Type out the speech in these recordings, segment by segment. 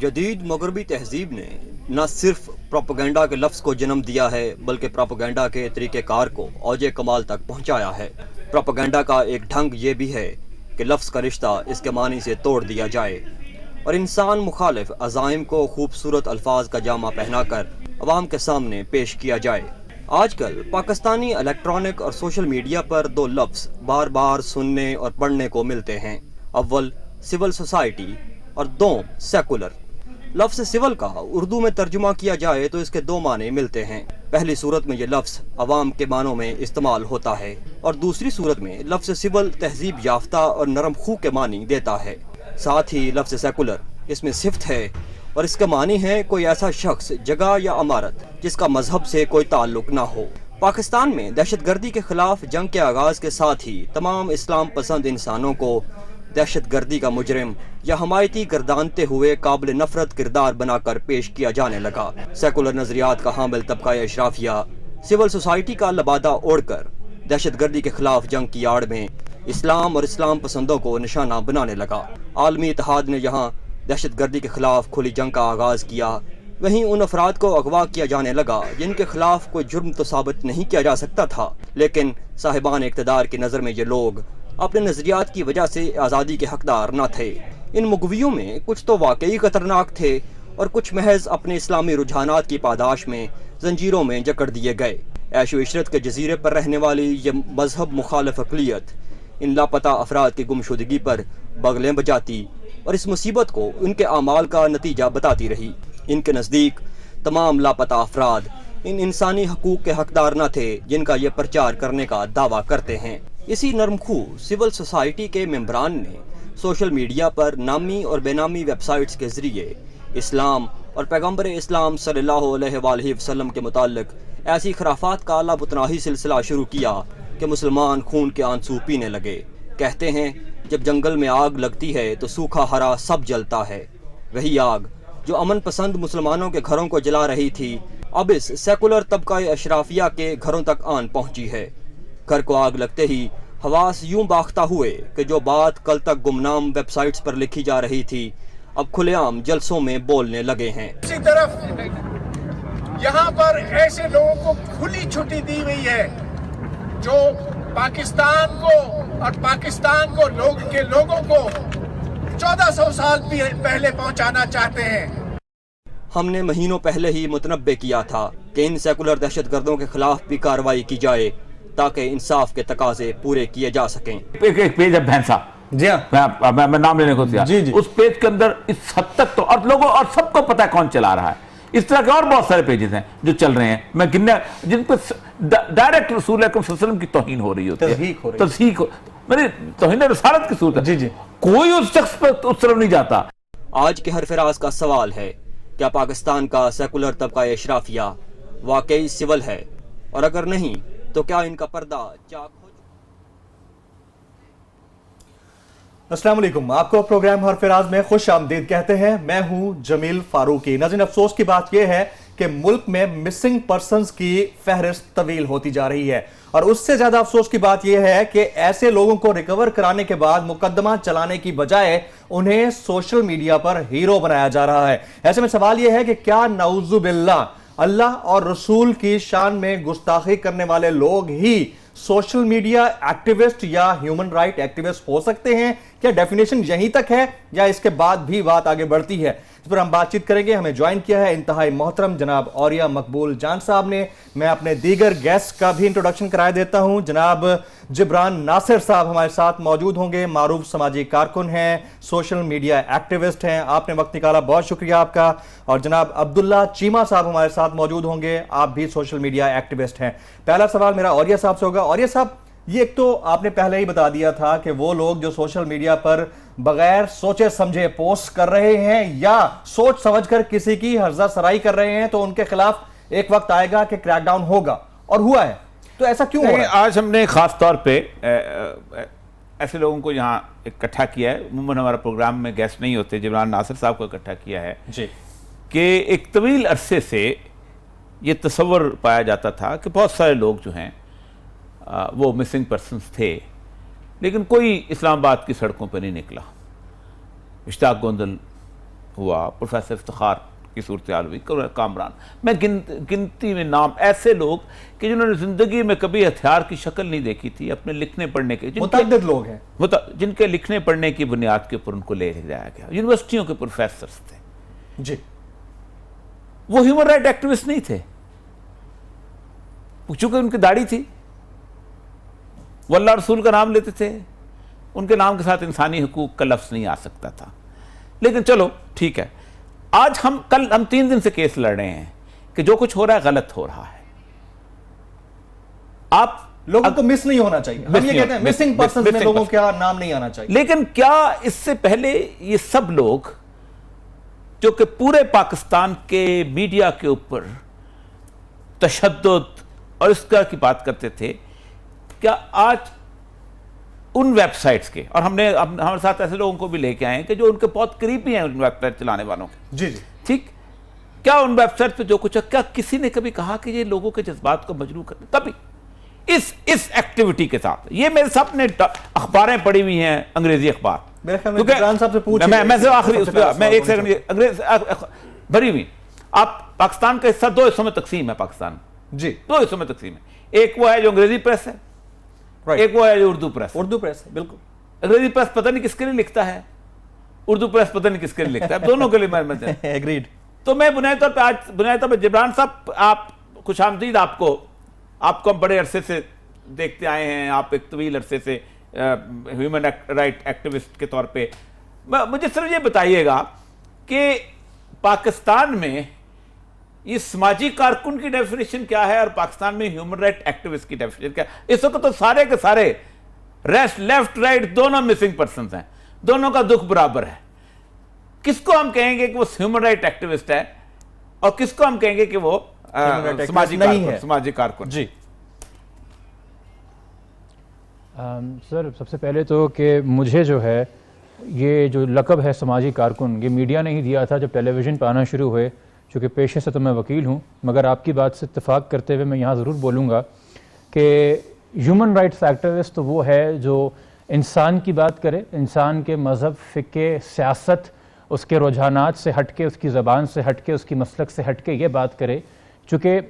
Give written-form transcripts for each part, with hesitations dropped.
جدید مغربی تہذیب نے نہ صرف پروپیگنڈا کے لفظ کو جنم دیا ہے بلکہ پروپیگنڈا کے طریقہ کار کو اوج کمال تک پہنچایا ہے۔ پروپیگنڈا کا ایک ڈھنگ یہ بھی ہے کہ لفظ کا رشتہ اس کے معنی سے توڑ دیا جائے اور انسان مخالف عزائم کو خوبصورت الفاظ کا جامہ پہنا کر عوام کے سامنے پیش کیا جائے۔ آج کل پاکستانی الیکٹرانک اور سوشل میڈیا پر دو لفظ بار بار سننے اور پڑھنے کو ملتے ہیں، اول سول سوسائٹی اور دوم سیکولر۔ لفظ سول کا اردو میں ترجمہ کیا جائے تو اس کے دو معنی ملتے ہیں۔ پہلی صورت میں یہ لفظ عوام کے معنوں میں استعمال ہوتا ہے اور دوسری صورت میں لفظ سول تہذیب یافتہ اور نرم خو کے معنی دیتا ہے۔ ساتھ ہی لفظ سیکولر اس میں صفت ہے اور اس کا معنی ہے کوئی ایسا شخص، جگہ یا عمارت جس کا مذہب سے کوئی تعلق نہ ہو۔ پاکستان میں دہشت گردی کے خلاف جنگ کے آغاز کے ساتھ ہی تمام اسلام پسند انسانوں کو دہشت گردی کا مجرم یا حمایتی گردانتے ہوئے قابل نفرت کردار بنا کر پیش کیا جانے لگا۔ سیکولر نظریات کا حامل طبقہ اشرافیہ سول سوسائٹی کا لبادہ اوڑھ کر دہشت گردی کے خلاف جنگ کی آڑ میں اسلام اور اسلام پسندوں کو نشانہ بنانے لگا۔ عالمی اتحاد نے یہاں دہشت گردی کے خلاف کھلی جنگ کا آغاز کیا، وہیں ان افراد کو اغوا کیا جانے لگا جن کے خلاف کوئی جرم تو ثابت نہیں کیا جا سکتا تھا، لیکن صاحبان اقتدار کی نظر میں یہ لوگ اپنے نظریات کی وجہ سے آزادی کے حقدار نہ تھے۔ ان مغویوں میں کچھ تو واقعی خطرناک تھے اور کچھ محض اپنے اسلامی رجحانات کی پاداش میں زنجیروں میں جکڑ دیے گئے۔ عیش و عشرت کے جزیرے پر رہنے والی یہ مذہب مخالف اقلیت ان لاپتہ افراد کی گمشدگی پر بغلیں بجاتی اور اس مصیبت کو ان کے اعمال کا نتیجہ بتاتی رہی۔ ان کے نزدیک تمام لاپتہ افراد ان انسانی حقوق کے حقدار نہ تھے جن کا یہ پرچار کرنے کا دعویٰ کرتے ہیں۔ اسی نرم خو سول سوسائٹی کے ممبران نے سوشل میڈیا پر نامی اور بے نامی ویب سائٹس کے ذریعے اسلام اور پیغمبر اسلام صلی اللہ علیہ وآلہ وسلم کے متعلق ایسی خرافات کا لابتناہی سلسلہ شروع کیا کہ مسلمان خون کے آنسو پینے لگے۔ کہتے ہیں جب جنگل میں آگ لگتی ہے تو سوکھا ہرا سب جلتا ہے۔ وہی آگ جو امن پسند مسلمانوں کے گھروں کو جلا رہی تھی اب اس سیکولر طبقہ اشرافیہ کے گھروں تک آن پہنچی ہے۔ گھر کو آگ لگتے ہی حواس یوں باختہ ہوئے کہ جو بات کل تک گمنام ویب سائٹس پر لکھی جا رہی تھی اب کھلے عام جلسوں میں بولنے لگے ہیں۔ اسی طرف یہاں پر ایسے لوگوں کو کھلی چھٹی دی ہوئی ہے جو پاکستان کو اور پاکستان کو لوگوں کو 1400 سال پہلے پہنچانا چاہتے ہیں۔ ہم نے مہینوں پہلے ہی متنبع کیا تھا کہ ان سیکولر دہشت گردوں کے خلاف بھی کارروائی کی جائے تاکہ انصاف کے تقاضے پورے کیے جا سکیں۔ ایک پیج ہے بھینسا، جی ہاں، میں نام لینے کو تیار، اس پیج کے اندر اس حد تک تو اور لوگوں اور سب کو پتہ ہے کون چلا رہا ہے۔ اس طرح کے اور بہت سارے پیجز ہیں جو چل رہے ہیں، میں گننے جن پہ ڈائریکٹ رسول اکرم صلی اللہ علیہ وسلم کی توہین ہو رہی ہوتی ہے، تصحیح میری توہین رسالت کی صورت ہے، کوئی اس شخص پہ اس طرف نہیں جاتا۔ آج کے ہر فراز کا سوال ہے کیا پاکستان کا سیکولر طبقہ اشرافیہ واقعی سول ہے، اور اگر نہیں تو کیا ان کا پردہ چاک ہو؟ السلام علیکم، آپ کو پروگرام ہر فراز میں خوش آمدید کہتے ہیں۔ میں ہوں جمیل فاروقی۔ ناظرین، افسوس کی بات یہ ہے کہ ملک میں مسنگ پرسنز کی فہرست طویل ہوتی جا رہی ہے، اور اس سے زیادہ افسوس کی بات یہ ہے کہ ایسے لوگوں کو ریکور کرانے کے بعد مقدمہ چلانے کی بجائے انہیں سوشل میڈیا پر ہیرو بنایا جا رہا ہے۔ ایسے میں سوال یہ ہے کہ کیا نعوذ باللہ اللہ اور رسول کی شان میں گستاخی کرنے والے لوگ ہی سوشل میڈیا ایکٹیوسٹ یا ہیومن رائٹ ایکٹیوسٹ ہو سکتے ہیں؟ کیا ڈیفینیشن یہیں تک ہے یا اس کے بعد بھی بات آگے بڑھتی ہے؟ اس پر ہم بات چیت کریں گے۔ ہمیں جوائن کیا ہے انتہائی محترم جناب اوریہ مقبول جان صاحب نے۔ میں اپنے دیگر گیسٹ کا بھی انٹروڈکشن کرائے دیتا ہوں۔ جناب جبران ناصر صاحب ہمارے ساتھ موجود ہوں گے، معروف سماجی کارکن ہیں، سوشل میڈیا ایکٹیوسٹ ہیں، آپ نے وقت نکالا، بہت شکریہ آپ کا۔ اور جناب عبداللہ چیمہ صاحب ہمارے ساتھ موجود ہوں گے، آپ بھی سوشل میڈیا ایکٹیوسٹ ہیں۔ پہلا سوال میرا اوریہ صاحب سے ہوگا۔ اوریہ صاحب، یہ ایک تو آپ نے پہلے ہی بتا دیا تھا کہ وہ لوگ جو سوشل میڈیا پر بغیر سوچے سمجھے پوسٹ کر رہے ہیں یا سوچ سمجھ کر کسی کی ہرزہ سرائی کر رہے ہیں تو ان کے خلاف ایک وقت آئے گا کہ کریک ڈاؤن ہوگا، اور ہوا ہے، تو ایسا کیوں ہو رہا ہے؟ آج ہم نے خاص طور پہ ایسے لوگوں کو یہاں اکٹھا کیا ہے، عموماً ہمارا پروگرام میں گیسٹ نہیں ہوتے، جبران ناصر صاحب کو اکٹھا کیا ہے کہ ایک طویل عرصے سے یہ تصور پایا جاتا تھا کہ بہت سارے لوگ جو ہیں وہ مسنگ پرسنز تھے، لیکن کوئی اسلام آباد کی سڑکوں پہ نہیں نکلا۔ اشتاق گوندل ہوا, پروفیسر افتخار کی صورتحال ہوئی, کامران, میں گنتی میں نام ایسے لوگ کہ جنہوں نے زندگی میں کبھی ہتھیار کی شکل نہیں دیکھی تھی, اپنے لکھنے پڑھنے کے متعدد لوگ ہیں جن کے لکھنے پڑھنے کی بنیاد کے اوپر ان کو لے جایا گیا, یونیورسٹیوں کے پروفیسرز تھے جی. وہ ہیومن رائٹ ایکٹیوسٹ نہیں تھے, چونکہ ان کی داڑھی تھی, وہ اللہ رسول کا نام لیتے تھے, ان کے نام کے ساتھ انسانی حقوق کا لفظ نہیں آ سکتا تھا. لیکن چلو ٹھیک ہے, آج ہم 3 دن سے کیس لڑ رہے ہیں کہ جو کچھ ہو رہا ہے غلط ہو رہا ہے. آپ لوگوں کو مس نہیں ہونا چاہیے, ہم یہ کہتے ہیں مسنگ پرسنز میں لوگوں کا نام نہیں آنا چاہیے. لیکن کیا اس سے پہلے یہ سب لوگ جو کہ پورے پاکستان کے میڈیا کے اوپر تشدد اور اس طرح کی بات کرتے تھے, کیا آج ان ویب سائٹس کے, اور ہمارے ساتھ ایسے لوگوں کو بھی لے کے آئے ہیں کہ جو ان کے بہت قریبی ہیں ان ویب سائٹ چلانے والوں کے, جی جی ٹھیک, کیا ان ویب سائٹ پہ جو کچھ ہے, کیا کسی نے کبھی کہا کہ یہ لوگوں کے جذبات کو مجروح کرتے؟ کبھی اس ایکٹیویٹی کے ساتھ یہ میرے ساتھ نے اخباریں پڑھی ہوئی ہیں, انگریزی اخبار, میرے خیال میں جبران صاحب سے پوچھیں, میں سے آخری اس پہ میں ایک سیکنڈ, انگریز بھری ہوئی. آپ پاکستان کا حصہ 2 حصوں میں تقسیم ہے, پاکستان جی 2 حصوں میں تقسیم ہے, ایک وہ ہے جو انگریزی پریس ہے, ایک وہ ہے جو اردو پریس. اردو پریس بالکل, انگریزی پریس پتہ نہیں کس کے لیے لکھتا ہے, اردو پریس پتہ نہیں کس کے لیے لکھتا ہے, دونوں کے لیے میں ایگریڈ. تو میں بنیادی طور پہ جبران صاحب, آپ خوش آمدید, آپ کو ہم بڑے عرصے سے دیکھتے آئے ہیں, آپ ایک طویل عرصے سے ہیومن رائٹ ایکٹیوسٹ کے طور پہ. مجھے صرف یہ بتائیے گا کہ پاکستان میں یہ سماجی کارکن کی ڈیفینیشن کیا ہے اور پاکستان میں ہیومن رائٹ ایکٹیوسٹ کی ڈیفینیشن کیا ہے؟ اس وقت تو سارے کے سارے لیفٹ رائٹ دونوں مسنگ پرسنز ہیں, دونوں کا دکھ برابر ہے. کس کو ہم کہیں گے کہ وہ ہیومن رائٹ ایکٹیوسٹ ہے اور کس کو ہم کہیں گے کہ وہ سماجی کارکن؟ جی سر, سب سے پہلے تو کہ مجھے جو ہے یہ جو لقب ہے سماجی کارکن, یہ میڈیا نے ہی دیا تھا جب ٹیلی ویژن پہ آنا شروع ہوئے. چونکہ پیشے سے تو میں وکیل ہوں, مگر آپ کی بات سے اتفاق کرتے ہوئے میں یہاں ضرور بولوں گا کہ ہیومن رائٹس ایکٹیوسٹ تو وہ ہے جو انسان کی بات کرے, انسان کے مذہب, فقہ, سیاست, اس کے رجحانات سے ہٹ کے, اس کی زبان سے ہٹ کے, اس کی مسلک سے ہٹ کے یہ بات کرے. چونکہ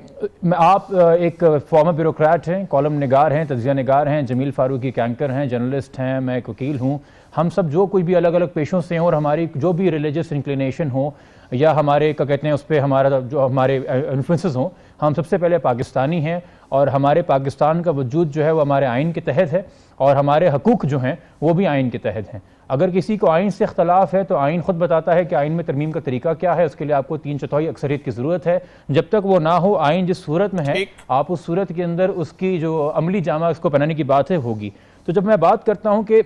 آپ ایک فارمر بیوروکریٹ ہیں, کالم نگار ہیں, تجزیہ نگار ہیں, جمیل فاروقی ایک اینکر ہیں, جرنلسٹ ہیں, میں ایک وکیل ہوں. ہم سب جو کوئی بھی الگ الگ پیشوں سے ہیں اور ہماری جو بھی ریلیجس انکلینیشن ہو یا ہمارے کیا کہتے ہیں اس پہ ہمارا جو ہمارے انفلوئنسز ہوں, ہم سب سے پہلے پاکستانی ہیں اور ہمارے پاکستان کا وجود جو ہے وہ ہمارے آئین کے تحت ہے اور ہمارے حقوق جو ہیں وہ بھی آئین کے تحت ہیں. اگر کسی کو آئین سے اختلاف ہے تو آئین خود بتاتا ہے کہ آئین میں ترمیم کا طریقہ کیا ہے, اس کے لیے آپ کو 3/4 اکثریت کی ضرورت ہے. جب تک وہ نہ ہو, آئین جس صورت میں ہے آپ اس صورت کے اندر اس کی جو عملی جامہ اس کو پہنانے کی بات ہے ہوگی. تو جب میں بات کرتا ہوں کہ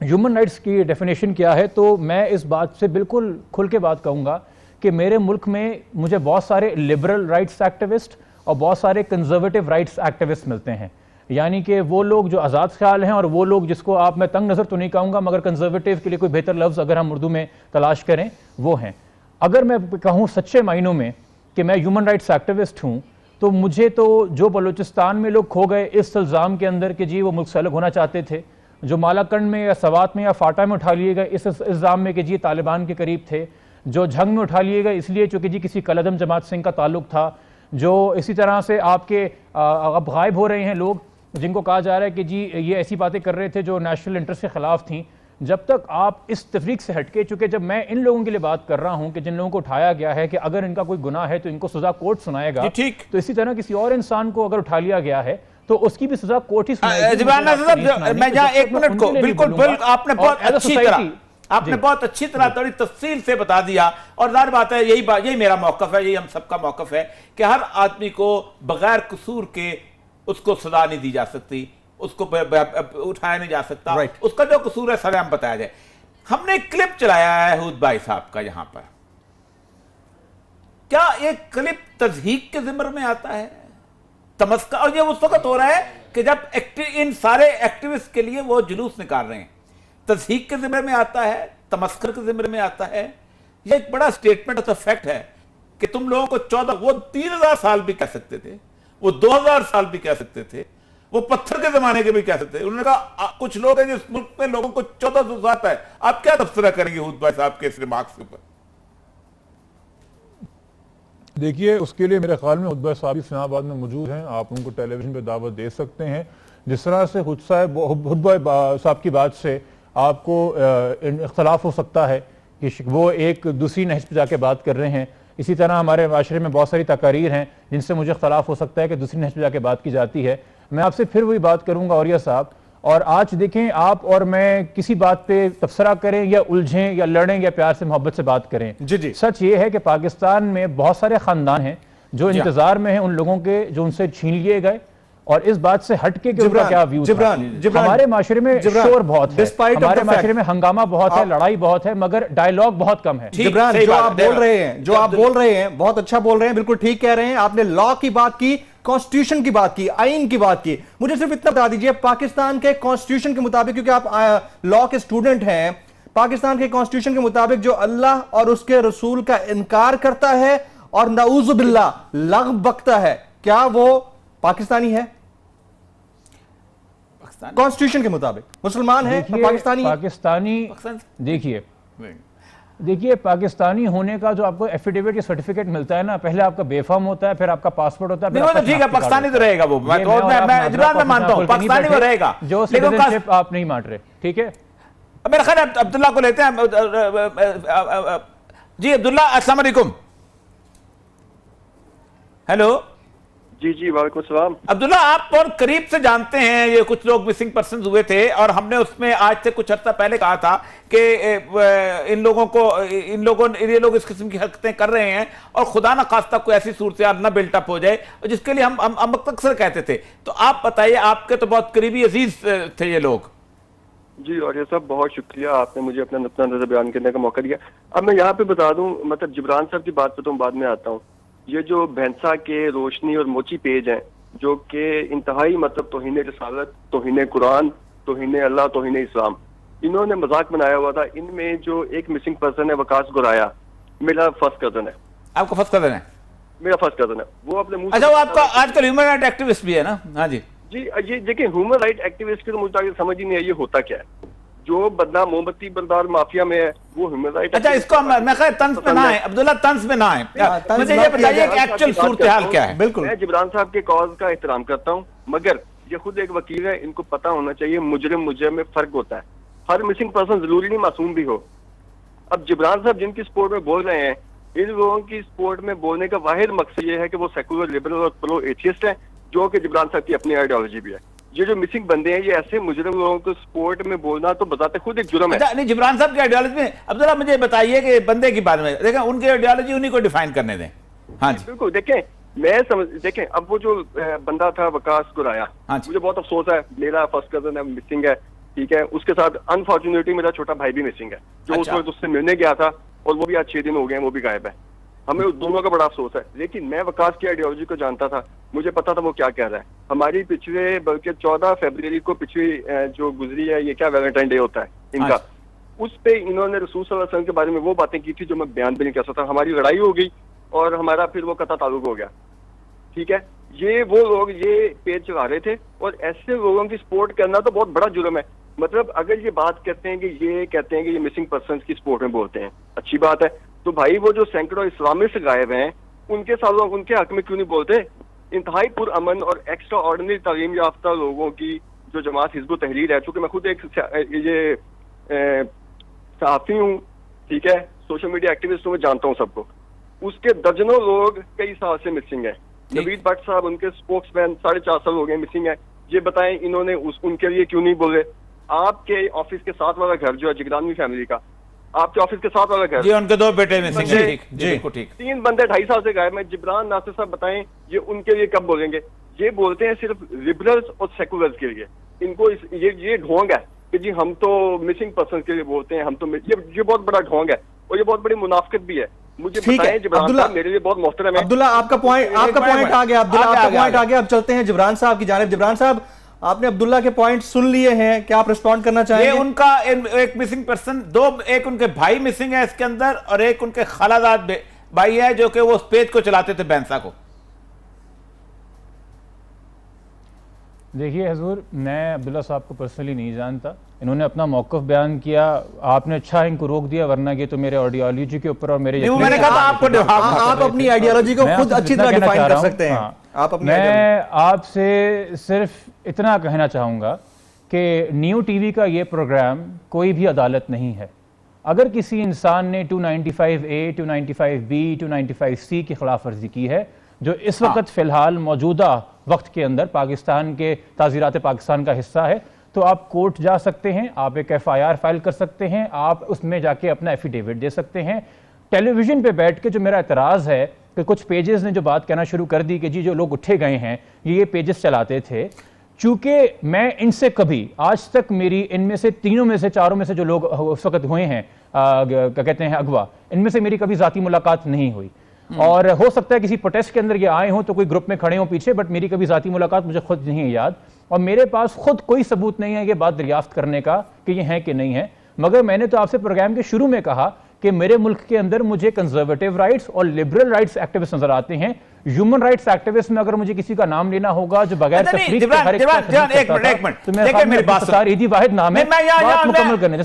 ہیومن رائٹس کی ڈیفینیشن کیا ہے تو میں اس بات سے بالکل کھل کے بات کہوں گا کہ میرے ملک میں مجھے بہت سارے لبرل رائٹس ایکٹیوسٹ اور بہت سارے کنزرویٹو رائٹس ایکٹیوسٹ ملتے ہیں. یعنی کہ وہ لوگ جو آزاد خیال ہیں اور وہ لوگ جس کو آپ, میں تنگ نظر تو نہیں کہوں گا مگر کنزرویٹو کے لیے کوئی بہتر لفظ اگر ہم اردو میں تلاش کریں وہ ہیں. اگر میں کہوں سچے معنوں میں کہ میں ہیومن رائٹس ایکٹیوسٹ ہوں تو مجھے تو جو بلوچستان میں لوگ کھو گئے اس الزام کے اندر کہ جی وہ ملک سے الگ ہونا چاہتے تھے, جو مالاکنڈ میں یا سوات میں یا فاٹا میں اٹھا لیے گئے اس الزام میں کہ جی طالبان کے قریب تھے, جو جھنگ میں اٹھا لیے گئے اس لیے چونکہ جی کسی کالعدم جماعت سے ان کا تعلق تھا, جو اسی طرح سے آپ کے اب غائب ہو رہے ہیں لوگ جن کو کہا جا رہا ہے کہ جی یہ ایسی باتیں کر رہے تھے جو نیشنل انٹرسٹ کے خلاف تھیں. جب تک آپ اس تفریق سے ہٹ کے, چونکہ جب میں ان لوگوں کے لیے بات کر رہا ہوں کہ جن لوگوں کو اٹھایا گیا ہے کہ اگر ان کا کوئی گناہ ہے تو ان کو سزا کورٹ سنائے گا, تو اسی طرح کسی اور انسان کو اگر اٹھا لیا گیا ہے تو اس کی بھی سزا کورٹ ہی سنائے گی. میں جہاں 1 منٹ کو بالکل آپ نے بہت اچھی طرح تھوڑی تفصیل سے بتا دیا, اور ظاہر بات ہے یہی میرا موقف ہے, یہی ہم سب کا موقف ہے کہ ہر آدمی کو بغیر قصور کے اس کو سزا نہیں دی جا سکتی, اس کو اٹھایا نہیں جا سکتا, اس کا جو قصور ہے سارے ہم بتایا جائے. ہم نے ایک کلپ چلایا ہے ہود بھائی صاحب کا یہاں پر, کیا ایک کلپ تضحیق کے ضمن میں آتا ہے, تمسکر, اور یہ اس وقت ہو رہا ہے کہ جب ان سارے ایکٹیوسٹ کے لیے وہ جلوس نکال رہے ہیں, تضحیق کے ضمن میں آتا ہے, تمسکر کے ضمن میں آتا ہے. یہ ایک بڑا سٹیٹمنٹ آف دا فیکٹ ہے کہ تم لوگوں کو 14 وہ 3000 سال بھی کہہ سکتے تھے, وہ 2000 سال بھی کہہ سکتے تھے, وہ پتھر کے زمانے کے بھی کہہ سکتے تھے. انہوں نے کہا کچھ لوگ ہیں جس ملک میں لوگوں کو 1400 سال ہے. آپ کیا تبصرہ کریں گے ہود بھائی صاحب کے اس ریمارکس کے اوپر؟ دیکھیے اس کے لیے میرے خیال میں خطبہ صاحب اسلام آباد میں موجود ہیں، آپ ان کو ٹیلی ویژن پہ دعوت دے سکتے ہیں. جس طرح سے خطبہ صاحب کی بات سے آپ کو اختلاف ہو سکتا ہے کہ وہ ایک دوسری نہج پہ جا کے بات کر رہے ہیں، اسی طرح ہمارے معاشرے میں بہت ساری تقاریر ہیں جن سے مجھے اختلاف ہو سکتا ہے کہ دوسری نہج پہ جا کے بات کی جاتی ہے. میں آپ سے پھر وہی بات کروں گا اوریہ صاحب، اور آج دیکھیں آپ اور میں کسی بات پہ تبصرہ کریں یا الجھیں یا لڑیں یا پیار سے محبت سے بات کریں، جی سچ یہ ہے کہ پاکستان میں بہت سارے خاندان ہیں جو انتظار میں ہیں ان لوگوں کے جو ان سے چھین لیے گئے، اور اس بات سے ہٹ کے ان کا کیا ویو تھا. ہمارے معاشرے میں شور بہت ہے، ہمارے معاشرے میں ہنگامہ بہت ہے، لڑائی بہت ہے، مگر ڈائیلاگ بہت کم ہے. جبران جو آپ بول رہے ہیں بہت اچھا بول رہے ہیں، بالکل ٹھیک کہہ رہے ہیں. آپ نے لا کی بات کی، کانسٹیٹیوشن کی بات کی، آئین کی بات کی. مجھے صرف اتنا بتا دیجئے پاکستان کے کانسٹیٹیوشن کے مطابق، کیونکہ آپ لا کے اسٹوڈنٹ ہیں، پاکستان کے کانسٹیٹیوشن کے مطابق جو اللہ اور اس کے رسول کا انکار کرتا ہے اور نعوذ باللہ لغو بکتا ہے، کیا وہ پاکستانی ہے؟ کانسٹیٹیوشن کے مطابق مسلمان ہے، پاکستانی دیکھیے پاکستانی ہونے کا جو آپ کو ایفیڈیوٹ یا سرٹیفکیٹ ملتا ہے نا، پہلے آپ کا بے فارم ہوتا ہے، پھر آپ کا پاسپورٹ ہوتا ہے. ٹھیک ہے، پاکستانی تو رہے گا وہ، میں جبران میں مانتا ہوں پاکستانی وہ رہے گا، جو سٹیزنشپ آپ نہیں مان رہے. ٹھیک ہے، میرا خیال ہے عبداللہ کو لیتے ہیں. جی عبداللہ السلام علیکم. ہیلو. جی وعلیکم السلام. عبداللہ آپ بہت قریب سے جانتے ہیں یہ کچھ لوگ مسنگ پرسنز ہوئے تھے، اور ہم نے اس میں آج سے کچھ عرصہ پہلے کہا تھا کہ یہ لوگ اس قسم کی حرکتیں کر رہے ہیں اور خدا نہ خواستہ کوئی ایسی صورتحال نہ بلٹ اپ ہو جائے جس کے لیے ہم اکثر کہتے تھے. تو آپ بتائیے، آپ کے تو بہت قریبی عزیز تھے یہ لوگ. جی اور یہ سب بہت شکریہ، آپ نے مجھے اپنا نظر بیان کرنے کا موقع دیا. اب میں یہاں پہ بتا دوں، مطلب جبران صاحب کی بات پہ تو بعد میں آتا ہوں. یہ جو بھینسا کے روشنی اور موچی پیج ہیں جو کہ انتہائی مطلب توہین رسالت، توہین قرآن، توہین اللہ، توہین اسلام، انہوں نے مذاق بنایا ہوا تھا. ان میں جو ایک مسنگ پرسن ہے وقاص گورایا، میرا فرسٹ کزن ہے. آپ کا فرسٹ کزن ہے؟ میرا فرسٹ کزن ہے. وہ اپنے منہ، اچھا وہ آپ کا آج کل ہیومن رائٹ ایکٹیوسٹ بھی ہے نا؟ ہاں جی. یہ دیکھیں ہیومن رائٹ ایکٹیوسٹ کی تو مجھے سمجھ ہی نہیں ہے یہ ہوتا کیا ہے. جو بندہ مومبتی بردار مافیا میں ہے وہ ہیومن رائٹ. اچھا اس کو میں خیر طنز پہ نہ آئے عبداللہ، طنز پہ نہ آئے. مجھے یہ بتائیے کہ ایکچوئل صورتحال کیا ہے. بالکل میں جبران صاحب کے کاز کا احترام کرتا ہوں، مگر یہ خود ایک وکیل ہے، ان کو پتہ ہونا چاہیے مجرم میں فرق ہوتا ہے. ہر مسنگ پرسن ضروری نہیں معصوم بھی ہو. اب جبران صاحب جن کی سپورٹ میں بول رہے ہیں، ان لوگوں کی سپورٹ میں بولنے کا واحد مقصد یہ ہے کہ وہ سیکولر لبرل اور پرو ایتھیسٹ ہیں، جو کہ جبران صاحب کی اپنی آئیڈیالوجی بھی ہے. یہ جو مسنگ بندے ہیں، یہ ایسے مجرم لوگوں کو سپورٹ میں بولنا تو بذات خود ایک جرم ہے. نہیں جبران صاحب کی آئیڈیالوجی میں عبداللہ مجھے بتائیے کہ بندے کی بات میں دیکھیں ان کی آئیڈیالوجی انہی کو ڈیفائن کرنے دیں. ہاں جی بالکل. دیکھیں اب وہ جو بندہ تھا وقاص گورایا، مجھے بہت افسوس ہے، میرا فرسٹ کزن ہے، مسنگ ہے. ٹھیک ہے، اس کے ساتھ انفارچونیٹلی میرا چھوٹا بھائی بھی مسنگ ہے، جو اس وقت اس سے ملنے گیا تھا، اور وہ بھی آج 6 دن ہو گئے ہیں، وہ بھی غائب ہے. ہمیں دونوں کا بڑا افسوس ہے. لیکن میں وقاص کی آئیڈیالوجی کو جانتا تھا، مجھے پتا تھا وہ کیا کہہ رہا ہے. ہماری پچھلے بلکہ 14 فروری کو پچھلی جو گزری ہے، یہ کیا ویلنٹائن ڈے ہوتا ہے ان کا، اس پہ انہوں نے رسول صلی اللہ علیہ وسلم کے بارے میں وہ باتیں کی تھی جو میں بیان بھی نہیں کر سکتا. ہماری لڑائی ہو گئی اور ہمارا پھر وہ قطع تعلق ہو گیا. ٹھیک ہے، یہ وہ لوگ یہ پیج چلا رہے تھے، اور ایسے لوگوں کی سپورٹ کرنا تو بہت بڑا جرم ہے. مطلب اگر یہ بات کرتے ہیں کہ یہ مسنگ پرسنز کی سپورٹ میں بولتے ہیں، اچھی بات ہے. تو بھائی وہ جو سینکڑوں اسلامسٹ غائب ہیں، ان کے حق میں کیوں نہیں بولتے؟ انتہائی پرامن اور ایکسٹرا آرڈنری تعلیم یافتہ لوگوں کی جو جماعت حزب التحریر ہے، چونکہ میں خود ایک یہ صحافی ہوں، ٹھیک ہے، سوشل میڈیا ایکٹیوسٹ ہوں، میں جانتا ہوں سب کو. اس کے درجنوں لوگ کئی سال سے مسنگ ہیں. نوید بٹ صاحب ان کے اسپوکس مین 4.5 سال ہو گئے مسنگ ہیں. یہ بتائیں انہوں نے ان کے لیے کیوں نہیں بولے؟ آپ کے آفس کے ساتھ والا گھر جو ہے جگرانوی فیملی کا، آپ کے آفس کے ساتھ والا گھر، جی ان کے 2 بیٹے مسنگ ہیں. جی 3 بندے 2.5 سال سے غائب ہیں. جبران ناصر صاحب بتائیں یہ ان کے لیے کب بولیں گے؟ یہ بولتے ہیں صرف لبرلز اور سیکولرز کے لیے. ان کو یہ ڈھونگ ہے کہ جی ہم تو مسنگ پرسن کے لیے بولتے ہیں، ہم تو یہ بہت بڑا ڈھونگ ہے اور یہ بہت بڑی منافقت بھی ہے. مجھے بتائیں جبران صاحب میرے لیے بہت محترم ہے. عبداللہ آپ کا پوائنٹ آ گیا. اب چلتے ہیں جبران صاحب کی جانب. جبران صاحب آپ نے عبداللہ کے پوائنٹ سن لیے ہیں، کیا آپ ریسپونڈ کرنا چاہیں گے؟ یہ ان کا ایک مسنگ پرسن، ایک ان کے بھائی مسنگ ہے اس کے اندر، اور ایک ان کے خالہ بھائی ہے جو کہ وہ اس پیج کو چلاتے تھے بینسا کو. دیکھیے حضور، میں عبداللہ صاحب کو پرسنلی نہیں جانتا، انہوں نے اپنا موقف بیان کیا، آپ نے اچھا ان کو روک دیا، ورنہ یہ تو میرے آئیڈیالوجی کے اوپر اور میرے میں نے کہا آپ اپنی آئیڈیالوجی کو خود اچھی طرح ڈیفائن کر سکتے ہیں. میں آپ سے صرف اتنا کہنا چاہوں گا کہ نیو ٹی وی کا یہ پروگرام کوئی بھی عدالت نہیں ہے. اگر کسی انسان نے 295A 295B 295C کی خلاف ورزی کی ہے، جو اس وقت فی الحال موجودہ وقت کے اندر پاکستان کے تعزیرات پاکستان کا حصہ ہے، تو آپ کورٹ جا سکتے ہیں، آپ ایک FIR فائل کر سکتے ہیں، آپ اس میں جا کے اپنا ایفیڈیوٹ دے سکتے ہیں. ٹیلی ویژن پہ بیٹھ کے جو میرا اعتراض ہے کہ کچھ پیجز نے جو بات کہنا شروع کر دی کہ جی جو لوگ اٹھے گئے ہیں یہ پیجز چلاتے تھے، چونکہ میں ان سے کبھی آج تک میری ان میں سے تینوں میں سے چاروں میں سے جو لوگ اس وقت ہوئے ہیں کیا کہتے ہیں اغوا، ان میں سے میری کبھی ذاتی ملاقات نہیں ہوئی. اور ہو سکتا ہے کسی پروٹیسٹ کے اندر یہ آئے ہوں تو کوئی گروپ میں کھڑے ہوں پیچھے، بٹ میری کبھی ذاتی ملاقات مجھے خود نہیں یاد، اور میرے پاس خود کوئی ثبوت نہیں ہے یہ بات دریافت کرنے کا کہ یہ ہیں کہ نہیں ہے. مگر میں نے تو آپ سے پروگرام کے شروع میں کہا کہ میرے ملک کے اندر مجھے کنزرویٹو رائٹس اور لبرل رائٹس ایکٹیوسٹ نظر آتے ہیں. ہیومن رائٹس ایکٹیوسٹ میں اگر مجھے کسی کا نام لینا ہوگا جو بغیر تفریق کے ہر ایک تو میرے پاس عیدی واحد نام ہے. بات مکمل کرنے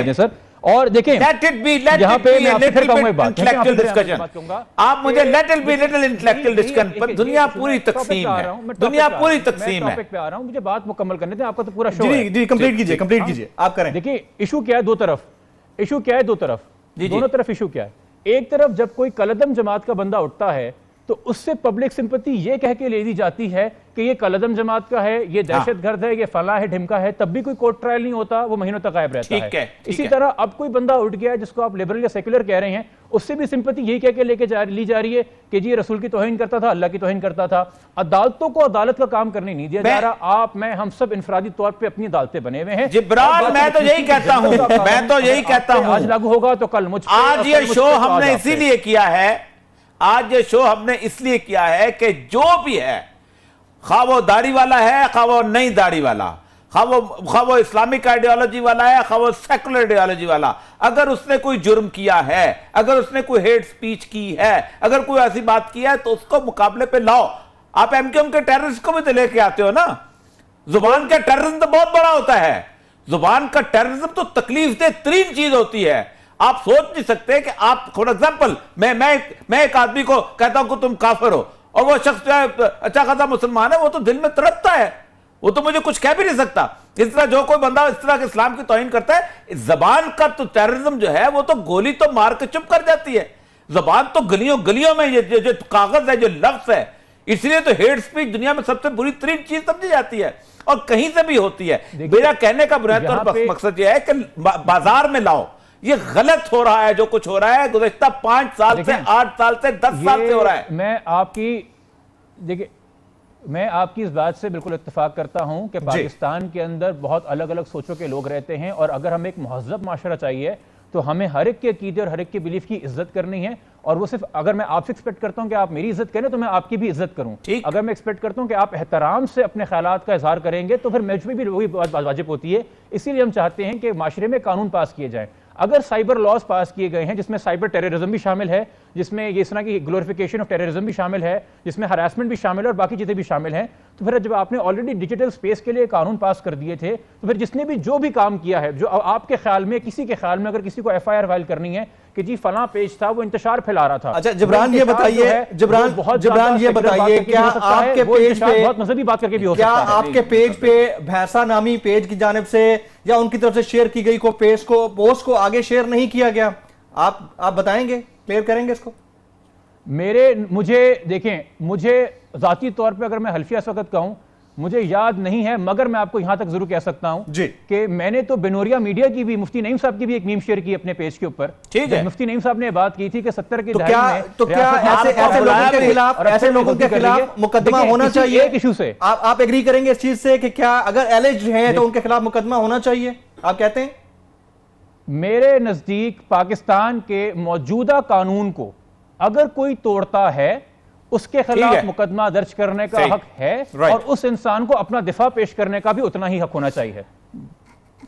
دیں سر. اور دیکھیں یہاں پہ میں آپ سے پھر کہوں گا ایک بات، آپ مجھے little by little intellectual discussion پر دنیا پوری تقسیم ہے، دنیا پوری تقسیم ہے. ٹاپک پہ آ رہا ہوں، مجھے بات مکمل کرنے دیں، آپ کا تو پورا شو ہے. جی کمپلیٹ کیجئے آپ کریں. دیکھیں ایشو کیا ہے دو طرف، ایشو کیا ہے دو طرف، دونوں طرف ایشو کیا ہے. ایک طرف جب کوئی کالعدم جماعت کا بندہ اٹھتا ہے تو اس سے پبلک سمپتی یہ کہہ کے لے دی جاتی ہے کہ یہ کالعدم جماعت کا ہے، یہ دہشت گرد ہے، یہ فلاں ہے ڈھمکا ہے، تب بھی کوئی کورٹ ٹرائل نہیں ہوتا، وہ مہینوں تک غائب رہتا ہے. اسی طرح اب کوئی بندہ اٹھ گیا ہے جس کو آپ لبرل یا سیکولر کہہ رہے ہیں، اس سے بھی سمپتی یہی کہہ کے لی جا رہی ہے کہ جی رسول کی توہین کرتا تھا، اللہ کی توہین کرتا تھا. عدالتوں کو عدالت کا کام کرنے نہیں دیا جا رہا. آپ میں ہم سب انفرادی طور پہ اپنی عدالتیں بنے ہوئے ہیں. جبران میں تو یہی کہتا ہوں آج لاگو ہوگا تو کل مجھ پہ. آج یہ شو ہم نے اسی لیے کیا ہے، آج یہ شو ہم نے اس لیے کیا ہے کہ جو بھی ہے، خواہ وہ داڑھی والا ہے، خواہ وہ نہیں داڑھی والا، خواہ وہ اسلامک آئیڈیالوجی والا ہے، خواہ وہ سیکولر آئیڈیالوجی والا، اگر اس نے کوئی جرم کیا ہے، اگر اس نے کوئی ہیٹ سپیچ کی ہے، اگر کوئی ایسی بات کی ہے تو اس کو مقابلے پہ لاؤ. آپ MKM کے ٹیررسٹ کو بھی تو لے کے آتے ہو نا. زبان کا ٹیررزم تو بہت بڑا ہوتا ہے. زبان کا ٹیررزم تو تکلیف دہ ترین چیز ہوتی ہے. آپ سوچ نہیں سکتے کہ آپ فور ایگزامپل میں ایک آدمی کو کہتا ہوں کہ تم کافر ہو، اور وہ شخص جو ہے اچھا خاصا مسلمان ہے، وہ تو دل میں تڑپتا ہے، وہ تو مجھے کچھ کہہ بھی نہیں سکتا. اس طرح جو کوئی بندہ اس طرح کے اسلام کی توہین کرتا ہے، زبان کا تو ٹیررزم جو ہے وہ تو گولی تو مار کے چپ کر جاتی ہے. زبان تو گلیوں میں یہ جو کاغذ ہے، جو لفظ ہے، اس لیے تو ہیٹ سپیچ دنیا میں سب سے بری ترین چیز سمجھی جاتی ہے، اور کہیں سے بھی ہوتی ہے. میرا کہنے کا بنیادی مقصد یہ ہے کہ بازار میں لاؤ. یہ غلط ہو رہا ہے جو کچھ ہو رہا ہے، گزشتہ 5 سال سے 8 سال سے 10 سال سے ہو رہا ہے. میں آپ کی اس بات سے بالکل اتفاق کرتا ہوں کہ پاکستان کے اندر بہت الگ الگ سوچوں کے لوگ رہتے ہیں، اور اگر ہمیں ایک مہذب معاشرہ چاہیے تو ہمیں ہر ایک کے عقیدے اور ہر ایک کے بلیف کی عزت کرنی ہے. اور وہ صرف اگر میں آپ سے ایکسپیکٹ کرتا ہوں کہ آپ میری عزت کریں تو میں آپ کی بھی عزت کروں. اگر میں ایکسپیکٹ کرتا ہوں کہ آپ احترام سے اپنے خیالات کا اظہار کریں گے تو پھر مجھ پہ بھی وہی بات واجب ہوتی ہے. اسی لیے ہم چاہتے ہیں کہ معاشرے میں قانون پاس کیے جائیں. اگر سائبر لاز پاس کیے گئے ہیں جس میں سائبر ٹیررزم بھی شامل ہے، جس میں اس طرح کی گلوریفیکیشن آف ٹیررزم بھی شامل ہے، جس میں ہراسمنٹ بھی شامل ہے اور باقی چیزیں بھی شامل ہیں، تو پھر جب آپ نے آلریڈی ڈیجیٹل سپیس کے لیے قانون پاس کر دیے تھے تو پھر جس نے بھی جو بھی کام کیا ہے، جو آپ کے خیال میں کسی کے خیال میں اگر کسی کو FIR فائل کرنی ہے کہ جی فلاں پیج تھا وہ انتشار پھیلا رہا تھا. اچھا جبران یہ بتائیے کیا آپ کے پیج پہ بہت مذہبی بات کر کے بھی ہو سکتا ہے، کیا آپ کے پیج پہ بھیسا نامی پیج کی جانب سے یا ان کی طرف سے شیئر کی گئی کوئی پوسٹ کو آگے شیئر نہیں کیا گیا؟ آپ بتائیں گے، کلیئر کریں گے اس کو؟ مجھے ذاتی طور پہ اگر میں حلفیہ اس وقت کہوں مجھے یاد نہیں ہے، مگر میں آپ کو یہاں تک ضرور کہہ سکتا ہوں کہ میں نے تو بینوریا میڈیا کی بھی، مفتی نعیم صاحب کی بھی ایک میم شیئر کی اپنے پیج کے اوپر. مفتی نعیم صاحب نے بات کی تھی کہ 70 کی دہائی میں تو کیا ایسے لوگوں کے خلاف مقدمہ ہونا چاہیے؟ ایک ایشو سے آپ ایگری کریں گے اس چیز سے کہ کیا اگر ایلیجڈ ہیں تو ان کے خلاف مقدمہ ہونا چاہیے؟ آپ کہتے ہیں؟ میرے نزدیک پاکستان کے موجودہ قانون کو اگر کوئی توڑتا ہے اس کے خلاف مقدمہ درج کرنے کا حق ہے، اور اس انسان کو اپنا دفاع پیش کرنے کا بھی اتنا ہی حق ہونا چاہیے.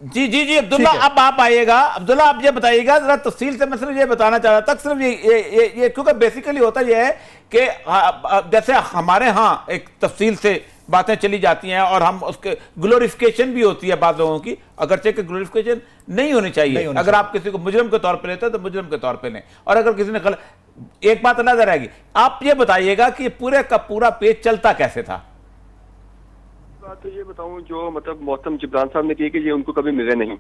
جی عبداللہ اب آپ آئیے گا. عبداللہ آپ یہ بتائیے گا ذرا تفصیل سے. میں صرف یہ بتانا چاہ رہا تھا صرف یہ کیونکہ بیسیکلی ہوتا یہ ہے کہ جیسے ہمارے ہاں ایک تفصیل سے باتیں چلی جاتی ہیں اور ہم اس کے گلوریفیکیشن بھی ہوتی ہے بعض لوگوں کی, اگرچہ کہ گلوریفیکیشن نہیں ہونی چاہیے. اگر آپ کسی کو مجرم کے طور پہ لیتے ہیں تو مجرم کے طور پہ لیں, اور اگر کسی نے ایک بات علیحدہ رہے گی, آپ یہ بتائیے گا کہ پورے کا پورا پیج چلتا کیسے تھا؟ بات تو یہ بتاؤں جو مطلب محترم جبران صاحب نے کی کہ یہ ان کو کبھی ملے نہیں,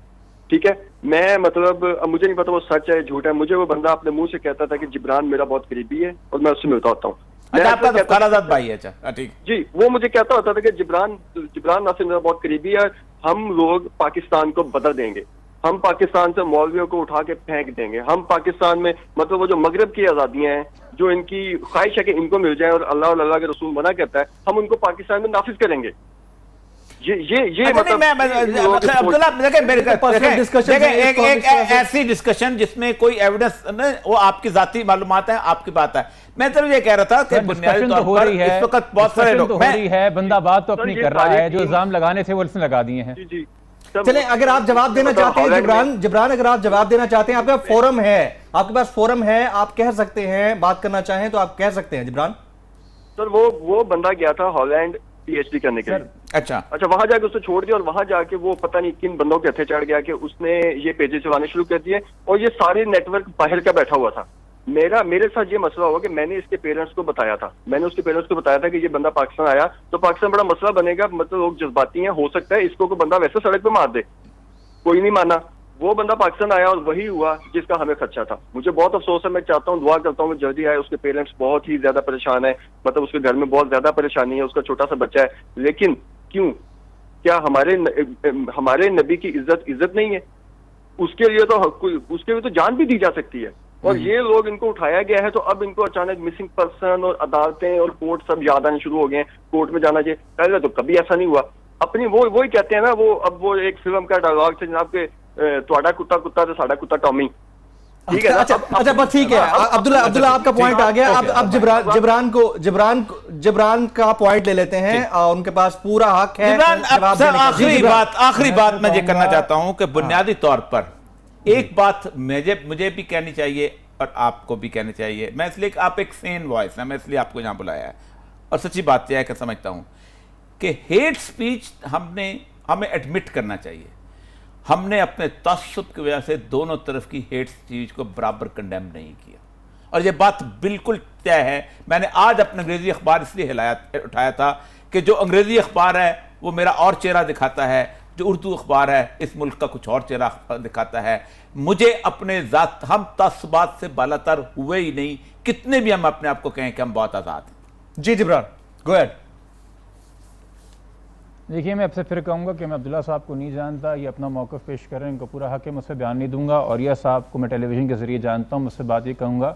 ٹھیک ہے. میں مطلب مجھے نہیں پتا وہ سچ ہے جھوٹ ہے, مجھے وہ بندہ اپنے منہ سے کہتا تھا کہ جبران میرا بہت قریبی ہے اور میں اس سے ملتا ہوتا ہوں. آپ کا خالہ بھائی ہے؟ اچھا ٹھیک. جی, وہ مجھے کہتا ہوتا تھا کہ جبران ناصر میرا بہت قریبی ہے, ہم لوگ پاکستان کو بدل دیں گے, ہم پاکستان سے مولویوں کو اٹھا کے پھینک دیں گے, ہم پاکستان میں مطلب وہ جو مغرب کی آزادیاں ہیں جو ان کی خواہش ہے کہ ان کو مل جائے اور اللہ اور اللہ کے رسول منع کرتا ہے, ہم ان کو پاکستان میں نافذ کریں گے. یہ مطلب ایسی ڈسکشن جس میں کوئی ایویڈنس وہ آپ کی ذاتی معلومات ہیں, آپ کی بات ہے. میں تو یہ کہہ رہا تھا کہ بنیادی طور پر اس وقت بہت سارے لوگ ہو رہی ہے, بندہ بات تو اپنی کر رہا ہے, جو الزام لگانے تھے وہ اس نے لگا دیے ہیں. چلیں, اگر آپ جواب دینا چاہتے ہیں جبران, اگر آپ جواب دینا چاہتے ہیں, آپ کا فورم ہے, آپ کے پاس فورم ہے, آپ کہہ سکتے ہیں, بات کرنا چاہیں تو آپ کہہ سکتے ہیں. جبران سر, وہ بندہ گیا تھا ہالینڈ پی ایچ ڈی کرنے کے لیے. اچھا, وہاں جا کے اس نے چھوڑ دیا اور وہاں جا کے وہ پتہ نہیں کن بندوں کے ہتھے چڑھ گیا کہ اس نے یہ پیجز چلانے شروع کر دیے, اور یہ سارے نیٹ ورک باہر کا بیٹھا ہوا تھا. میرے ساتھ یہ مسئلہ ہوا کہ میں نے اس کے پیرنٹس کو بتایا تھا, کہ یہ بندہ پاکستان آیا تو پاکستان بڑا مسئلہ بنے گا, مطلب لوگ جذباتی ہیں, ہو سکتا ہے اس کو کوئی بندہ ویسے سڑک پہ مار دے. کوئی نہیں مانا, وہ بندہ پاکستان آیا اور وہی ہوا جس کا ہمیں خدشہ تھا. مجھے بہت افسوس ہے, میں چاہتا ہوں, دعا کرتا ہوں وہ جلدی آئے. اس کے پیرنٹس بہت ہی زیادہ پریشان ہیں, مطلب اس کے گھر میں بہت زیادہ پریشانی ہے, اس کا چھوٹا سا بچہ ہے. لیکن کیوں, کیا ہمارے نبی کی عزت نہیں ہے؟ اس کے لیے تو جان بھی دی جا سکتی ہے. اور یہ لوگ ان کو اٹھایا گیا ہے تو اب ان کو اچانک مسنگ پرسن اور عدالتیں اور کورٹ سب یاد آنے شروع ہو گئے ہیں, کورٹ میں جانا چاہیے. پہلے تو کبھی ایسا نہیں ہوا. اپنی وہی کہتے ہیں نا, اب وہ ایک فلم کا ڈائلاگ تھا جناب کے, تہاڈا کتا تو ساڈا کتا ٹامی. ٹھیک ہے, اچھا بس ٹھیک ہے. عبداللہ آپ کا پوائنٹ آ گیا. اب جبران کا پوائنٹ لے لیتے ہیں, ان کے پاس پورا حق ہے. آخری بات میں یہ کرنا چاہتا ہوں کہ بنیادی طور پر ایک بات مجھے بھی کہنی چاہیے اور آپ کو بھی کہنی چاہیے. میں اس لیے کہ آپ ایک سین وائس ہیں, میں اس لیے آپ کو یہاں بلایا ہے, اور سچی بات یہ ہے کہ سمجھتا ہوں کہ ہیٹ سپیچ ہمیں ایڈمٹ کرنا چاہیے. ہم نے اپنے تعصب کی وجہ سے دونوں طرف کی ہیٹ سپیچ کو برابر کنڈیم نہیں کیا, اور یہ بات بالکل طے ہے. میں نے آج اپنا انگریزی اخبار اس لیے اٹھایا تھا کہ جو انگریزی اخبار ہے وہ میرا اور چہرہ دکھاتا ہے, جو اردو اخبار ہے اس ملک کا کچھ اور چہرہ دکھاتا ہے. مجھے اپنے ہم تعصبات سے بالاتر ہوئے ہی نہیں, کتنے بھی ہم اپنے آپ کو کہیں کہ ہم بہت آزاد ہیں. جی جبران گو ایڈ. دیکھیے, میں اب سے پھر کہوں گا کہ میں عبداللہ صاحب کو نہیں جانتا, یہ اپنا موقف پیش کر رہے ہیں, ان کو پورا حق ہے, مجھ سے بیان نہیں دوں گا. اور یہ صاحب کو میں ٹیلی ویژن کے ذریعے جانتا ہوں, مجھ سے بات یہ کہوں گا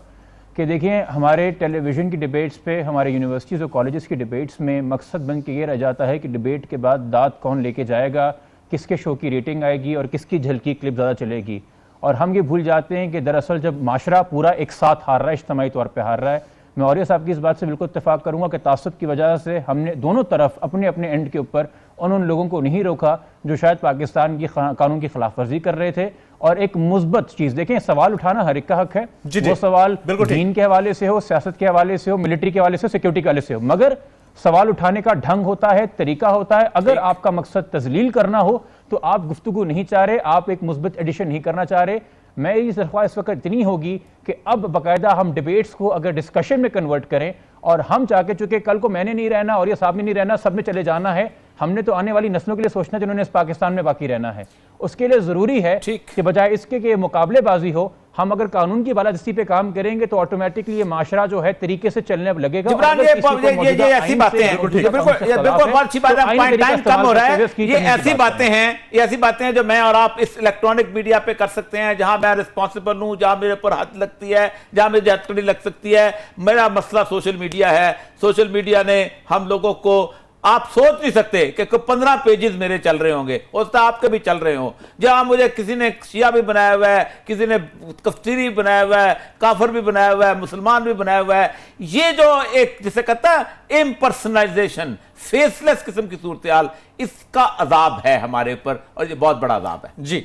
کہ دیکھیں, ہمارے ٹیلی ویژن کی ڈیبیٹس پہ, ہمارے یونیورسٹیز اور کالجز کی ڈیبیٹس میں مقصد بن کے یہ رہ جاتا ہے کہ ڈیبیٹ کے بعد داد کون لے کے جائے گا, کس کے شو کی ریٹنگ آئے گی اور کس کی جھلکی کلپ زیادہ چلے گی. اور ہم یہ بھول جاتے ہیں کہ دراصل جب معاشرہ پورا ایک ساتھ ہار رہا ہے, اجتماعی طور پہ ہار رہا ہے. میں اوریہ صاحب کی اس بات سے بالکل اتفاق کروں گا کہ تعصب کی وجہ سے ہم نے دونوں طرف اپنے اینڈ کے اوپر ان لوگوں کو نہیں روکا جو شاید پاکستان کی قانون کی خلاف ورزی کر رہے تھے. اور ایک مثبت چیز دیکھیں, سوال اٹھانا ہر ایک کا حق ہے, وہ سوال دین کے حوالے سے ہو, سیاست کے حوالے سے ہو, ملٹری کے حوالے سے ہو, سیکیورٹی کے حوالے سے ہو, مگر سوال اٹھانے کا ڈھنگ ہوتا ہے, طریقہ ہوتا ہے. اگر آپ کا مقصد تذلیل کرنا ہو تو آپ گفتگو نہیں چاہ رہے, آپ ایک مثبت ایڈیشن نہیں کرنا چاہ رہے. میں یہ درخواست اس وقت اتنی ہوگی کہ اب باقاعدہ ہم ڈیبیٹس کو اگر ڈسکشن میں کنورٹ کریں, اور ہم چاہ کے چونکہ کل کو میں نے نہیں رہنا اور یہ صاحب نے نہیں رہنا, سب نے چلے جانا ہے. ہم نے تو آنے والی نسلوں کے لیے سوچنا جنہوں نے اس پاکستان میں باقی رہنا ہے. اس کے لیے ضروری ہے کہ بجائے اس کے کہ مقابلے بازی ہو, ہم اگر قانون کی بالادستی پہ کام کریں گے تو آٹومیٹکلی یہ معاشرہ جو ہے طریقے سے چلنے لگے گا. یہ ایسی باتیں ہیں, بالکل بہت اچھی بات ہے, ٹائم کم ہو رہا ہے. یہ ایسی باتیں ہیں جو میں اور آپ اس الیکٹرانک میڈیا پہ کر سکتے ہیں, جہاں میں رسپانسبل ہوں, جہاں میرے پر حد لگتی ہے, جہاں میری ہتکڑی لگ سکتی ہے. میرا مسئلہ سوشل میڈیا ہے. سوشل میڈیا نے ہم لوگوں کو, آپ سوچ نہیں سکتے کہ 15 پیجز میرے چل رہے ہوں گے, ہوتا آپ کے بھی چل رہے ہوں, جہاں مجھے کسی نے شیعہ بھی بنایا ہوا ہے, کسی نے کفتری بنایا ہوا ہے, کافر بھی بنایا ہوا ہے, مسلمان بھی بنایا ہوا ہے. یہ جو ایک جسے کہتا ہے امپرسنلائزیشن, فیس لیس قسم کی صورتحال, اس کا عذاب ہے ہمارے اوپر, اور یہ بہت بڑا عذاب ہے. جی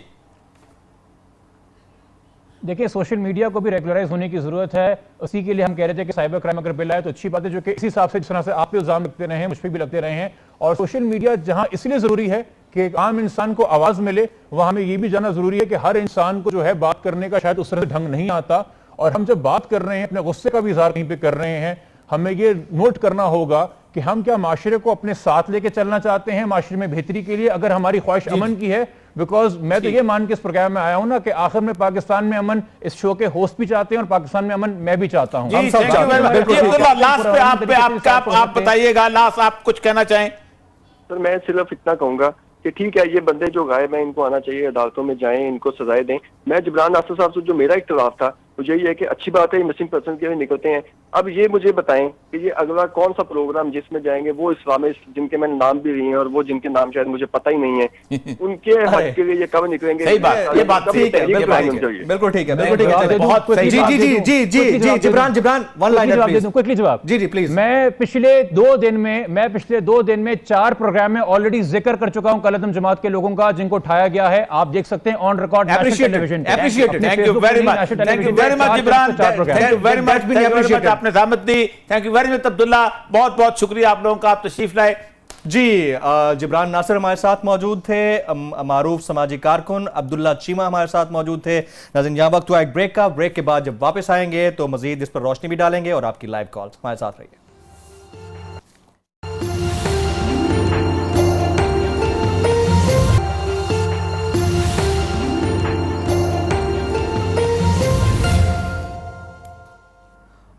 دیکھیں, سوشل میڈیا کو بھی ریگولرائز ہونے کی ضرورت ہے. اسی کے لیے ہم کہہ رہے تھے کہ سائبر کرائم اگر بل آئے تو اچھی بات ہے, جو کہ اسی حساب سے جس طرح سے آپ پہ الزام لگتے رہے ہیں, مجھ پہ بھی لگتے رہے ہیں, اور سوشل میڈیا جہاں اس لیے ضروری ہے کہ ایک عام انسان کو آواز ملے، وہاں ہمیں یہ بھی جاننا ضروری ہے کہ ہر انسان کو جو ہے بات کرنے کا شاید اس طرح سے ڈھنگ نہیں آتا، اور ہم جب بات کر رہے ہیں اپنے غصے کا بھی اظہار کہیں پہ کر رہے ہیں، ہمیں یہ نوٹ کرنا ہوگا کہ ہم کیا معاشرے کو اپنے ساتھ لے کے چلنا چاہتے ہیں معاشرے میں بہتری کے لیے، اگر ہماری خواہش امن کی ہے، بیکاز میں تو یہ مان کے اس پروگرام میں آیا ہوں نا کہ آخر میں پاکستان میں امن اس شو کے ہوسٹ بھی چاہتے ہیں اور پاکستان میں امن میں بھی چاہتا ہوں. لاسٹ پہ آپ بتائیے گا، لاسٹ آپ کچھ کہنا چاہیں؟ سر میں صرف اتنا کہوں گا کہ ٹھیک ہے یہ بندے جو غائب ہیں ان کو آنا چاہیے، عدالتوں میں جائیں، ان کو سزائیں دیں. میں جبران ناصر صاحب سے جو میرا اختلاف تھا وہ یہی ہے کہ اچھی بات ہے یہ مسنگ پرسن کے نکلتے ہیں. اب یہ مجھے بتائیں کہ یہ اگلا کون سا پروگرام جس میں جائیں گے وہ اسلامسٹ جن کے میں نام بھی رہی ہیں اور وہ جن کے نام شاید مجھے پتہ ہی نہیں ہے ان کے حق کے لیے یہ کب نکلیں گے؟ صحیح بات، یہ بات ٹھیک ہے، بالکل ٹھیک ہے، بالکل ٹھیک ہے. جی جبران ون لائن کوئکلی جواب. جی پلیز. میں پچھلے 2 دن میں 4 پروگرام میں آلریڈی ذکر کر چکا ہوں کالعدم جماعت کے لوگوں کا جن کو اٹھایا گیا ہے، آپ دیکھ سکتے ہیں on record national television. Thank you very much Jibran, thank you very much, آپ نے زحمت دی. Thank you very much Abdullah, بہت بہت شکریہ آپ لوگوں کا، آپ تشریف لائے. جی جبران ناصر ہمارے ساتھ موجود تھے، معروف سماجی کارکن عبداللہ چیمہ ہمارے ساتھ موجود تھے. ناظرین یہاں وقت ہوا ایک بریک کا، بریک کے بعد جب واپس آئیں گے تو مزید اس پر روشنی بھی ڈالیں گے اور آپ کی لائیو کالز. ہمارے ساتھ رہیے.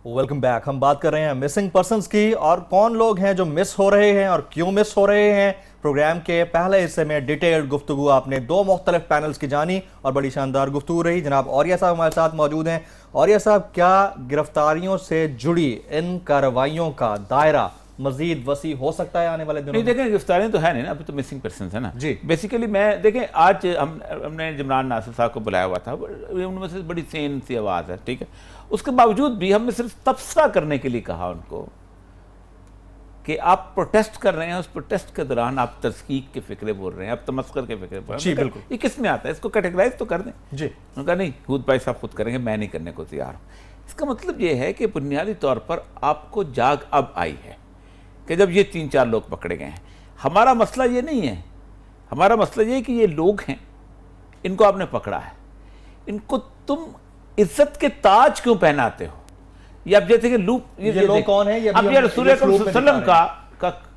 Welcome back. ہم بات کر رہے ہیں مسنگ پرسنز کی اور کون لوگ ہیں جو مس ہو رہے ہیں اور کیوں مس ہو رہے ہیں. پروگرام کے پہلے حصے میں ڈیٹیلڈ گفتگو آپ نے 2 مختلف پینلز کی جانی اور بڑی شاندار گفتگو رہی. جناب اوریہ صاحب ہمارے ساتھ موجود ہیں. اوریہ صاحب، کیا گرفتاریوں سے جڑی ان کارروائیوں کا دائرہ مزید وسیع ہو سکتا ہے آنے والے دنوں میں؟ نہیں دیکھیں، گرفتاریاں تو ہے نہیں نا، ابھی تو مسنگ پرسنز ہے نا. جی بیسیکلی میں دیکھیں آج ہم نے جبران ناصر صاحب کو بلایا ہوا تھا، ان میں سے بڑی سین سی آواز ہے، ٹھیک ہے. اس کے باوجود بھی ہم نے صرف تبصرہ کرنے کے لیے کہا ان کو کہ آپ پروٹیسٹ کر رہے ہیں، اس پروٹیسٹ کے دوران آپ تذکیق کے فکرے بول رہے ہیں، آپ تمسخر کے فکرے بول رہے ہیں. بالکل، یہ کس میں آتا ہے؟ اس کو کیٹیگرائز تو کر دیں. جی انہوں نے کہا نہیں، خود بھائی صاحب خود کریں گے، میں نہیں کرنے کو تیار ہوں. اس کا مطلب یہ ہے کہ بنیادی طور پر آپ کو جاگ اب آئی ہے کہ جب یہ 3-4 لوگ پکڑے گئے ہیں. ہمارا مسئلہ یہ نہیں ہے، ہمارا مسئلہ یہ ہے کہ یہ لوگ ہیں، ان کو آپ نے پکڑا ہے، ان کو تم عزت کے تاج کیوں پہناتے ہو؟ یہ اب جیسے کہ لوپ، یہ لوگ کون ہیں؟ اب یہ رسول اکرم صلی اللہ علیہ وسلم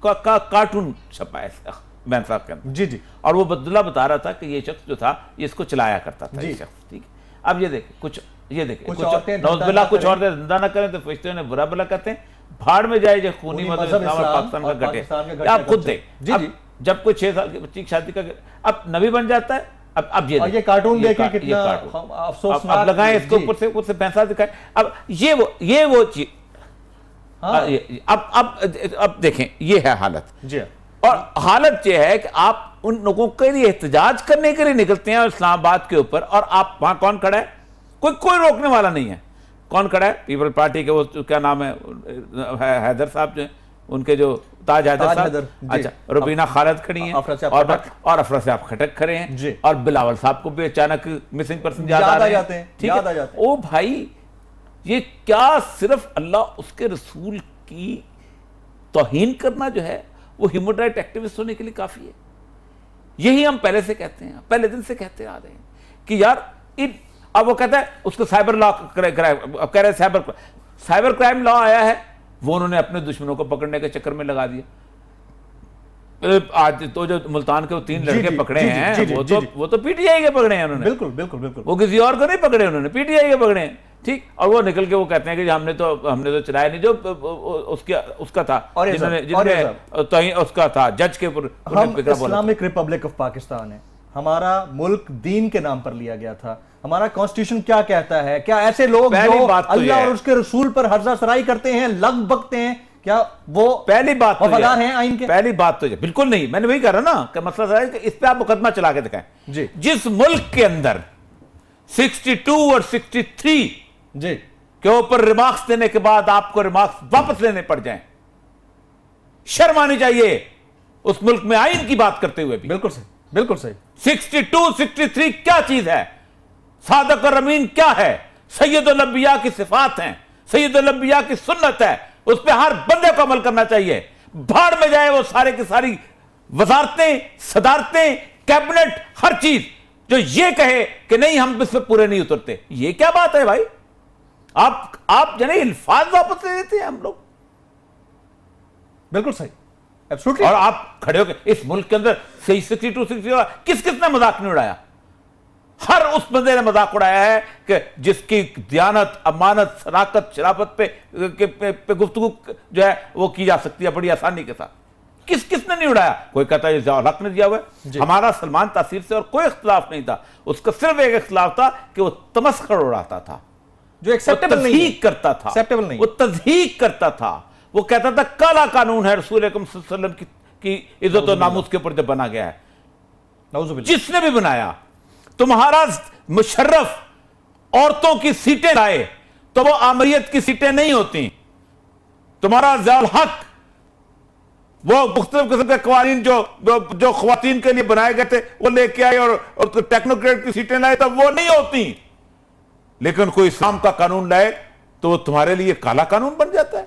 کا کارٹون چھپا ہے بین صاحب کے اندر. جی جی. اور وہ عبداللہ بتا رہا تھا کہ یہ شخص جو تھا یہ اس کو چلایا کرتا تھا یہ شخص، ٹھیک ہے. اب یہ دیکھیں کچھ نوز باللہ کچھ عورتیں زندہ نہ کریں تو فرشتے انہیں برا بلا کہتے ہیں. بھاڑ میں جائے جو خونی مذہب اسلام اور پاکستان کا گھٹے. آپ خود دیں، جب کوئی 6 سال کے بچی کی شادی کا اب نبی بن جاتا ہے. اب یہ کارٹون دیکھیں کتنا افسوسناک، اب لگائیں اس کو اوپر سے پیسہ دکھائیں. اب یہ وہ چیز، اب دیکھیں یہ ہے حالت. جی، اور حالت یہ ہے کہ آپ ان لوگوں کے لیے احتجاج کرنے کے لیے نکلتے ہیں اسلام آباد کے اوپر، اور آپ وہاں کون کھڑا ہے؟ کوئی روکنے والا نہیں ہے. کون کھڑا ہے؟ پیپل پارٹی کے وہ کیا نام ہے، حیدر صاحب جو ہیں، ان کے جو تاج حیدر صاحب، اچھا روبینہ خالد کھڑی ہیں، اور افرا صاحب کھٹک کھڑے ہیں، اور بلاول صاحب کو بھی اچانک مسنگ پرسن یاد آ جاتے ہیں. ٹھیک ہے، او بھائی یہ کیا صرف اللہ اس کے رسول کی توہین کرنا جو ہے وہ ہیومن رائٹ ایکٹیوسٹ ہونے کے لیے کافی ہے؟ یہی ہم پہلے سے کہتے ہیں، پہلے دن سے کہتے آ رہے ہیں کہ یار اب وہ کہتا ہے اس کو سائبر لا کہہ رہے سائبر کرائم لا آیا ہے، وہ انہوں نے اپنے دشمنوں کو پکڑنے کے چکر میں لگا دیا. آج تو جو ملتان کے وہ 3 لڑکے پکڑے ہیں وہ تو پی ٹی آئی کے پکڑے ہیں انہوں نے. بالکل بالکل بالکل، وہ کسی اور کو نہیں پکڑے، انہوں نے پی ٹی آئی کے پکڑے ہیں. ٹھیک، اور وہ نکل کے وہ کہتے ہیں کہ ہم نے تو چلایا نہیں، جو اس کا تھا اس کا تھا جج کے اوپر. ہم اسلامک ریپبلک آف پاکستان ہے، ہمارا ملک دین کے نام پر لیا گیا تھا. ہمارا کانسٹیٹیوشن کیا کہتا ہے؟ کیا ایسے لوگ جو اللہ اور اس کے رسول پر ہرزہ سرائی کرتے ہیں، لگ بکتے ہیں، کیا وہ پہلی بات وفادار ہیں آئین کے؟ پہلی بات تو بالکل نہیں. میں نے وہی کہہ رہا نا کہ مسئلہ ہے کہ اس پہ آپ مقدمہ چلا کے دکھائیں. جی، جس ملک کے اندر 62 اور 63 جی کے اوپر ریمارکس دینے کے بعد آپ کو ریمارکس واپس لینے پڑ جائیں، شرم آنی چاہیے اس ملک میں آئین کی بات کرتے ہوئے بھی. بالکل صحیح، بالکل صحیح. 62 63 کیا چیز ہے؟ صادق اور امین کیا ہے؟ سید الانبیاء کی صفات ہیں، سید الانبیاء کی سنت ہے، اس پہ ہر بندے کو عمل کرنا چاہیے. بھاڑ میں جائے وہ سارے کی ساری وزارتیں، صدارتیں، کیبنٹ، ہر چیز جو یہ کہے کہ نہیں ہم اس پہ پورے نہیں اترتے. یہ کیا بات ہے بھائی؟ آپ جنہیں الفاظ واپس لے لیتے ہیں ہم لوگ. بالکل صحیح. اور آپ کھڑے ہو کے اس ملک کے اندر 62 کس نے مذاق نہیں اڑایا؟ ہر اس بندے نے مذاق اڑایا ہے کہ جس کی دیانت، امانت، صداقت، شرافت پہ گفتگو جو ہے وہ کی جا سکتی ہے بڑی آسانی کے ساتھ. کس نے نہیں اڑایا؟ کوئی کہتا ہے ضیاء الحق نے دیا ہوا ہے. ہمارا سلمان تاثیر سے اور کوئی اختلاف نہیں تھا. اس کا صرف ایک اختلاف تھا کہ وہ تمسخر اڑاتا تھا، جو تضحیق کرتا تھا، وہ تضحیق کرتا تھا. وہ کہتا تھا کالا قانون ہے رسول اکرم صلی اللہ علیہ وسلم کی عزت و ناموس کے اوپر جب بنا گیا ہے. جس نے بھی بنایا. تمہارا مشرف عورتوں کی سیٹیں لائے تو وہ آمریت کی سیٹیں نہیں ہوتی. تمہارا ضیاء الحق وہ مختلف قسم کے قوانین جو خواتین کے لیے بنائے گئے تھے وہ لے کے آئے اور ٹیکنوکریٹ کی سیٹیں لائے تو وہ نہیں ہوتی. لیکن کوئی اسلام کا قانون لائے تو وہ تمہارے لیے کالا قانون بن جاتا ہے.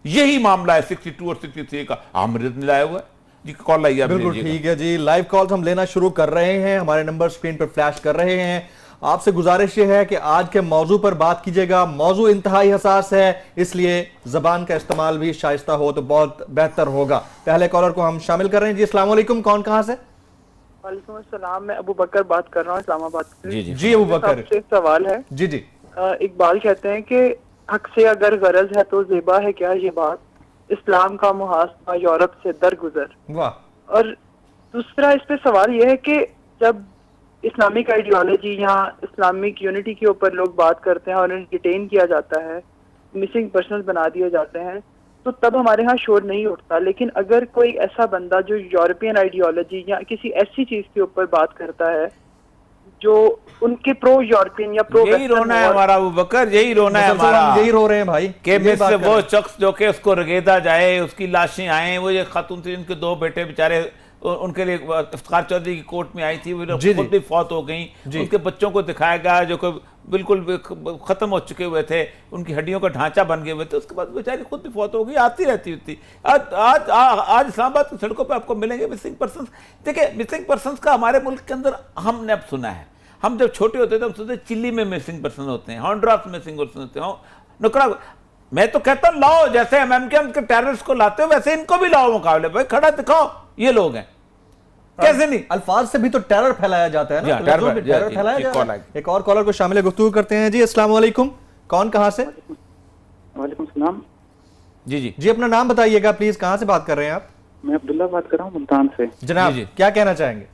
یہی معاملہ ہے 62 اور 63 کا. آمریت نے لایا ہوا ہے. جی کال لائیے. بالکل ٹھیک ہے جی. لائیو کالز ہم لینا شروع کر رہے ہیں. ہمارے نمبر سکرین پر فلیش کر رہے ہیں. آپ سے گزارش یہ ہے کہ آج کے موضوع پر بات کیجئے گا. موضوع انتہائی حساس ہے، اس لیے زبان کا استعمال بھی شائستہ ہو تو بہت بہتر ہوگا. پہلے کالر کو ہم شامل کر رہے ہیں. جی السلام علیکم. کون کہاں سے؟ وعلیکم السلام. میں ابو بکر بات کر رہا ہوں اسلام آباد سے. جی ابو بکر. آپ سے ایک سوال ہے. جی اقبال کہتے ہیں کہ حق سے اگر غرض ہے تو زیبا ہے کیا یہ بات، اسلام کا محاسبہ یورپ سے درگزر. واہ. اور دوسرا اس پہ سوال یہ ہے کہ جب اسلامک آئیڈیالوجی یا اسلامک یونٹی کے اوپر لوگ بات کرتے ہیں اور انہیں ڈیٹین کیا جاتا ہے، مسنگ پرسنل بنا دیے جاتے ہیں، تو تب ہمارے ہاں شور نہیں اٹھتا. لیکن اگر کوئی ایسا بندہ جو یورپین آئیڈیالوجی یا کسی ایسی چیز کے اوپر بات کرتا ہے جو ان کے پرو یورپین یا پرو، یہی رونا ہے ہمارا ابو بکر، یہی رونا ہے ہمارا. یہی رو رہے ہیں بھائی کہ مثل وہ شخص جو کہ اس کو رگیدا جائے، اس کی لاشیں آئیں. وہ یہ خاتون تھی جن کے 2 بیٹے بیچارے ان کے لیے افتخار چودھری کی کورٹ میں آئی تھی، وہ خود بھی فوت ہو گئیں. ان کے بچوں کو دکھایا گیا جو کہ بالکل ختم ہو چکے ہوئے تھے، ان کی ہڈیوں کا ڈھانچہ بن گئے ہوئے تھے. اس کے بعد بیچاری خود بھی فوت ہو گئی. آتی رہتی تھی. آج اسلام آباد کی سڑکوں پہ آپ کو ملیں گے مسنگ پرسنس. دیکھیں مسنگ پرسنس کا ہمارے ملک کے اندر ہم نے اب سنا ہے. ہم جب چھوٹے ہوتے تھے ہم سنتے چلی میں مسنگ پرسن ہوتے ہیں، ہانڈراس میں مسنگ پرسن ہوتے ہیں، نکرا. میں تو کہتا ہوں لاؤ، جیسے ایم کے ٹیررسٹ کو لاتے ہو ویسے ان کو بھی لاؤ مقابلے. بھائی کھڑا دکھاؤ یہ لوگ ہیں. کیسے نہیں؟ الفاظ سے بھی تو ٹیرر پھیلایا جاتا ہے نا. ٹیرر پھیلایا جاتا ہے. ایک اور کالر کو شامل گفتگو کرتے ہیں. جی السلام علیکم. کون کہاں سے؟ وعلیکم السلام. جی اپنا نام بتائیے گا پلیز. کہاں سے بات کر رہے ہیں آپ؟ میں عبداللہ بات کر رہا ہوں ملتان سے. جناب کیا کہنا چاہیں گے؟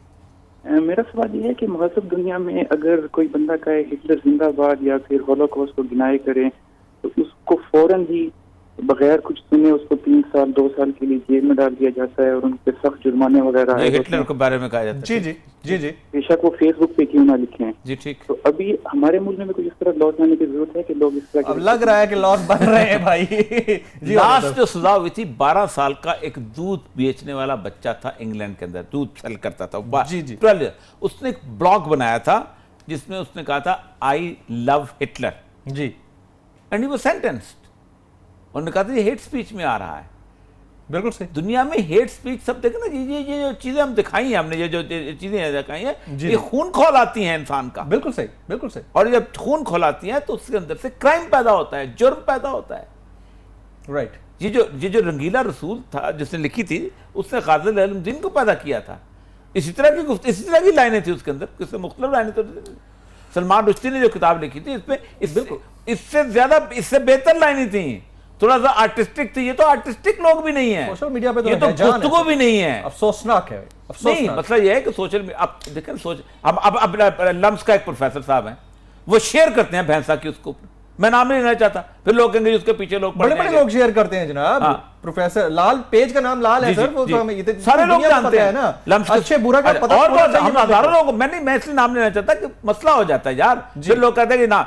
میرا سوال یہ ہے کہ مہذب دنیا میں اگر کوئی بندہ کہے ہٹلر زندہ باد یا پھر ہولوکاسٹ کو ڈینائی کرے تو اس کو فوراً ہی بغیر کچھ سنے اس کو 3 سال 2 سال کے لیے جیل میں ڈال دیا جاتا ہے اور ان پہ سخت جرمانے وغیرہ ہٹلر کے بارے میں کہا جاتا ہے. جی بے شک وہ فیس بک پہ کیوں نہ لکھیں. جی ٹھیک. تو ابھی ہمارے ملک میں کچھ اس طرح لاس لانے کی ضرورت ہے کہ لوگ اس طرح. اب لگ رہا ہے کہ لاس بن رہے ہیں بھائی. لاسٹ جو سزا ہوئی تھی 12 سال کا ایک دودھ بیچنے والا بچہ تھا انگلینڈ کے اندر، دودھ سیل کرتا تھا. اس نے ایک بلاگ بنایا تھا جس میں اس نے کہا تھا آئی لو ہٹلر. جی. And he was sentenced. انہوں نے کہا تھا یہ ہیٹ سپیچ میں آ رہا ہے. بالکل صحیح. دنیا میں ہیٹ سپیچ سب دیکھیں نا، یہ جو چیزیں ہم دکھائی ہیں، ہم نے یہ جو چیزیں دکھائی ہیں یہ خون کھولاتی ہیں انسان کا. بالکل صحیح بالکل صحیح. اور جب خون کھولاتی ہیں تو اس کے اندر سے کرائم پیدا ہوتا ہے، جرم پیدا ہوتا ہے. رائٹ. یہ جو رنگیلا رسول تھا جس نے لکھی تھی اس نے غازی علم دین کو پیدا کیا تھا. اسی طرح کی لائنیں تھی اس کے اندر، اس میں مختلف لائنیں تھیں. سلمان رشدی نے جو کتاب لکھی تھی اس سے زیادہ اس سے بہتر لائنیں تھیں، تھوڑا سا آرٹسٹک تھی. یہ تو آرٹسٹک لوگ بھی نہیں ہیں، سوشل میڈیا پہ یہ تو گفتگو بھی نہیں ہے. افسوسناک ہے. نہیں مسئلہ یہ ہے کہ سوشل میڈیا اب دیکھیں اب لمس کا ایک پروفیسر صاحب ہیں، وہ شیئر کرتے ہیں بھینسا کی اس کو. میں نام نہیں لینا چاہتا، پھر لوگ کہیں گے اس کے پیچھے لوگ بڑے لوگ شیئر کرتے ہیں جناب. پروفیسر لال، پیج کا نام لال ہے سر، سارے لوگ جانتے ہیں نا اچھے برا کا پتہ. اور ہم ہزاروں لوگ، میں اس لیے نام نہیں لینا چاہتا کہ مسئلہ ہو جاتا ہے یار. پھر لوگ کہتے ہیں کہ نا،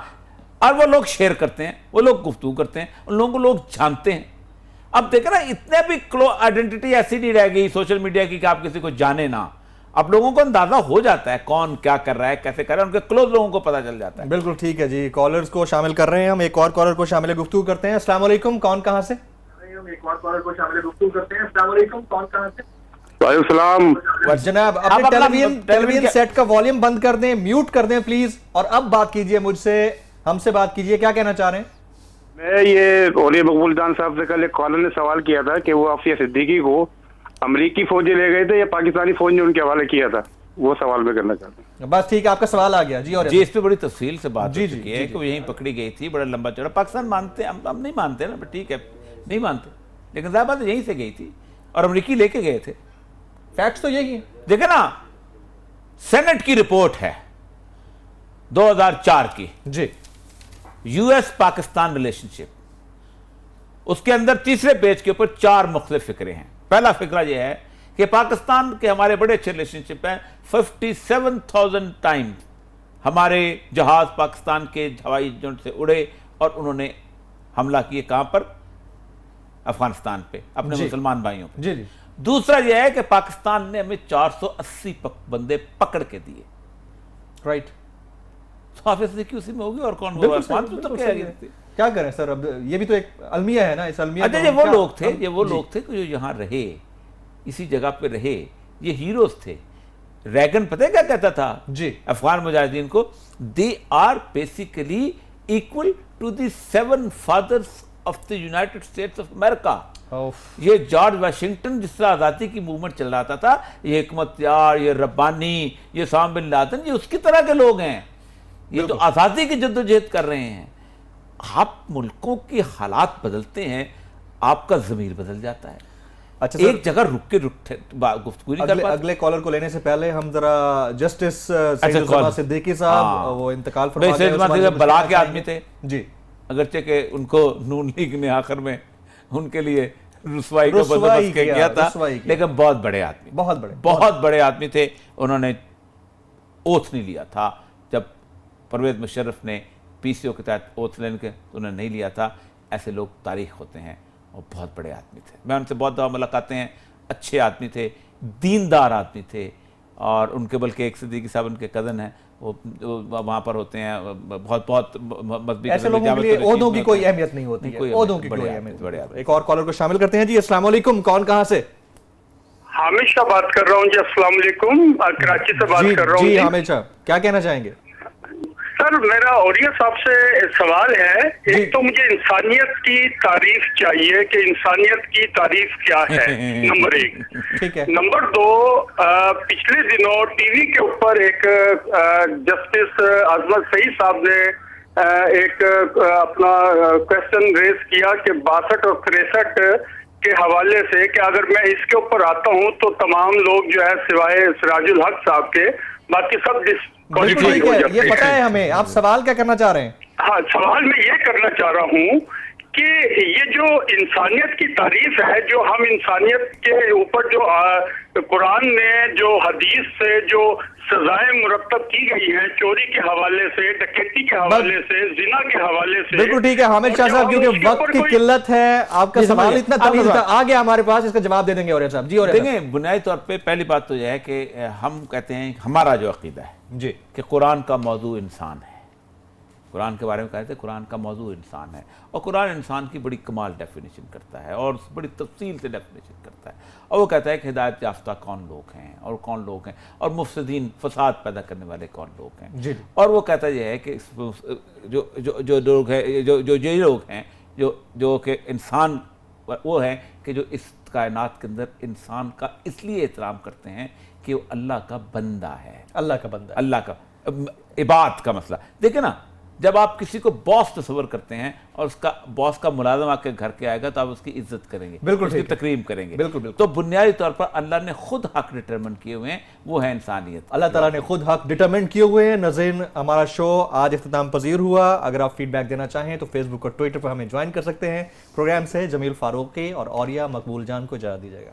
اور وہ لوگ شیئر کرتے ہیں، وہ لوگ گفتگو کرتے ہیں، ان لوگوں کو لوگ جانتے ہیں. اب دیکھیں نا اتنے بھی آئیڈینٹی ایسی نہیں رہ گئی سوشل میڈیا کی کہ آپ کسی کو جانے نہ. اب لوگوں کو اندازہ ہو جاتا ہے کون کیا کر رہا ہے، کیسے کر رہا ہے، ان کے کلوز لوگوں کو پتہ چل جاتا ہے. بالکل ٹھیک ہے جی. کالرز کو شامل کر رہے ہیں ہم. ایک اور کالر کو شامل گفتگو کرتے ہیں. السلام علیکم. کون کہاں سے؟ ہم ایک اور کالر کو شامل گفتگو کرتے ہیں. السلام علیکم, کون کہاں سے؟ وعلیکم السلام. جناب اپنے ٹیلی ویژن سیٹ کا والیوم بند کر دیں, میوٹ کر دیں پلیز, اور اب بات کیجئے مجھ سے, ہم سے بات کیجئے, کیا کہنا چاہ رہے ہیں؟ میں یہ اولیاء مقبول جان صاحب سے کل ایک کالر نے سوال کیا تھا کہ وہ عافیہ صدیقی کو امریکی فوجی لے گئے تھے یا پاکستانی فوج نے ان کے حوالے کیا تھا, وہ سوال میں کرنا چاہتا ہوں. بس ٹھیک ہے, آپ کا سوال آ گیا. جی, اور جی اس پہ بڑی تفصیل سے بات ہو چکی ہے کہ وہ یہیں پکڑی گئی تھی, بڑا لمبا چوڑا. پاکستان مانتے ہیں, ہم نہیں مانتے نا, ٹھیک ہے نہیں مانتے, لیکن ظاہر بات یہیں سے گئی تھی اور امریکی لے کے گئے تھے. فیکٹس تو یہی ہیں. دیکھیں نا, سینٹ کی رپورٹ ہے 2004 کی, جی, یو ایس پاکستان ریلیشن شپ, اس کے اندر تیسرے پیج کے اوپر 4 مختلف فکرے ہیں. پہلا فکرہ یہ ہے کہ پاکستان کے ہمارے بڑے اچھے ریلیشن شپ ہیں. 57,000 ٹائمز ہمارے جہاز پاکستان کے ہوائی اڈوں سے اڑے اور انہوں نے حملہ کیے کہاں پر؟ افغانستان پہ, اپنے مسلمان بھائیوں پہ. جی جی. دوسرا یہ ہے کہ پاکستان نے ہمیں 480 بندے پکڑ کے دیے. رائٹ. حافظ صدیقی اسی میں ہوگی اور کون ہوگا؟ کیا کریں سر, اب یہ بھی تو ایک المیہ ہے نا, اس المیہ. اچھا, یہ وہ لوگ تھے کہ جو یہاں رہے, اسی جگہ پہ رہے, یہ ہیروز تھے. ریگن پتہ ہے کیا کہتا تھا جی افغان مجاہدین کو؟ they are basically equal to the 7 fathers of the United States of America. یہ جارج واشنگٹن جس طرح آزادی کی موومنٹ چل رہا تھا, یہ حکمت یار, یہ ربانی, یہ اسامہ بن لادن, یہ اس کی طرح کے لوگ ہیں. یہ تو آزادی کی جدوجہد کر رہے ہیں. آپ ملکوں کے حالات بدلتے ہیں, آپ کا ضمیر بدل جاتا ہے. اچھا, ایک جگہ رک کے گفتگو نہیں کر پاتے. اگلے کالر کو لینے سے پہلے ہم ذرا جسٹس سید الزما صدیقی صاحب, وہ انتقال فرما گئے, بلا کے آدمی تھے جی, اگرچہ کہ ان کو نون لیگ نے آخر میں ان کے لیے رسوائی کا بندوبست کیا تھا, لیکن بہت بڑے آدمی, بہت بڑے آدمی تھے. انہوں نے اوتھ نہیں لیا تھا جب پرویز مشرف نے پی سی او کے تحت اوتھ لینے کے, انہوں نے نہیں لیا تھا. ایسے لوگ تاریخ ہوتے ہیں اور بہت بڑے آدمی تھے. میں ان سے بہت دفعہ ملاقاتیں ہیں, اچھے آدمی تھے, دیندار آدمی تھے. اور ان کے بلکہ ایک صدیقی صاحب ان کے کزن ہیں, وہ وہاں پر ہوتے ہیں, بہت مذہبی. ایسے لوگوں کے لیے عہدوں کی کوئی اہمیت نہیں ہوتی ہے, عہدوں کی کوئی اہمیت. ایک اور کالر کو شامل کرتے ہیں. جی السلام علیکم, کون کہاں سے؟ حامد شاہ بات کر رہا ہوں. جی السلام علیکم, کراچی سے بات کر رہا ہوں. جی حامد شاہ, کیا کہنا چاہیں گے؟ سر میرا اولیاء صاحب سے سوال ہے. ایک تو مجھے انسانیت کی تعریف چاہیے کہ انسانیت کی تعریف کیا ہے, نمبر 1. نمبر 2, پچھلے دنوں ٹی وی کے اوپر ایک جسٹس عظمت سعید صاحب نے ایک اپنا کویسچن ریز کیا کہ 62 اور 63 کے حوالے سے کہ اگر میں اس کے اوپر آتا ہوں تو تمام لوگ جو ہے سوائے سراج الحق صاحب کے باقی سب یہ پتہ ہے ہمیں. آپ سوال کیا کرنا چاہ رہے ہیں؟ ہاں, سوال میں یہ کرنا چاہ رہا ہوں کہ یہ جو انسانیت کی تعریف ہے, جو ہم انسانیت کے اوپر جو قرآن میں جو حدیث سے جو سزائیں مرتب کی گئی ہیں, چوری کے حوالے سے, ڈکیتی کے حوالے سے, زنا کے حوالے سے. بالکل ٹھیک ہے حامد شاہ صاحب, کیونکہ وقت کی قلت ہے, آپ کا سوال اتنا طویل تھا, آ گیا ہمارے پاس, اس کا جواب دے دیں گے. اور صاحب جی, اور دیکھیں بنیادی طور پہ پہلی بات تو یہ ہے کہ ہم کہتے ہیں ہمارا جو عقیدہ ہے جی کہ قرآن کا موضوع انسان ہے. قرآن کے بارے میں کہتے ہیں قرآن کا موضوع انسان ہے, اور قرآن انسان کی بڑی کمال ڈیفینیشن کرتا ہے اور بڑی تفصیل سے ڈیفینیشن کرتا ہے. اور وہ کہتا ہے کہ ہدایت یافتہ کون لوگ ہیں اور کون لوگ ہیں, اور مفسدین فساد پیدا کرنے والے کون لوگ ہیں. اور وہ کہتا یہ ہے کہ جو لوگ ہیں, جو یہ لوگ ہیں جو کہ انسان وہ ہیں کہ جو اس کائنات کے اندر انسان کا اس لیے احترام کرتے ہیں کہ وہ اللہ کا بندہ ہے, اللہ کا عباد کا مسئلہ. دیکھیں نا, جب آپ کسی کو باس تصور کرتے ہیں اور اس کا باس کا ملازم آپ کے گھر کے آئے گا تو آپ اس کی عزت کریں گے, اس کی تکریم کریں گے. تو بنیادی طور پر اللہ نے خود حق ڈٹرمن کیے ہوئے ہیں, وہ ہے انسانیت. اللہ تعالیٰ نے خود حق ڈٹرمن کیے ہوئے ہیں. ناظرین, ہمارا شو آج اختتام پذیر ہوا. اگر آپ فیڈ بیک دینا چاہیں تو فیس بک اور ٹویٹر پر ہمیں جوائن کر سکتے ہیں. پروگرام سے جمیل فاروقی اور اولیاء مقبول جان کو اجازت دیجیے گا.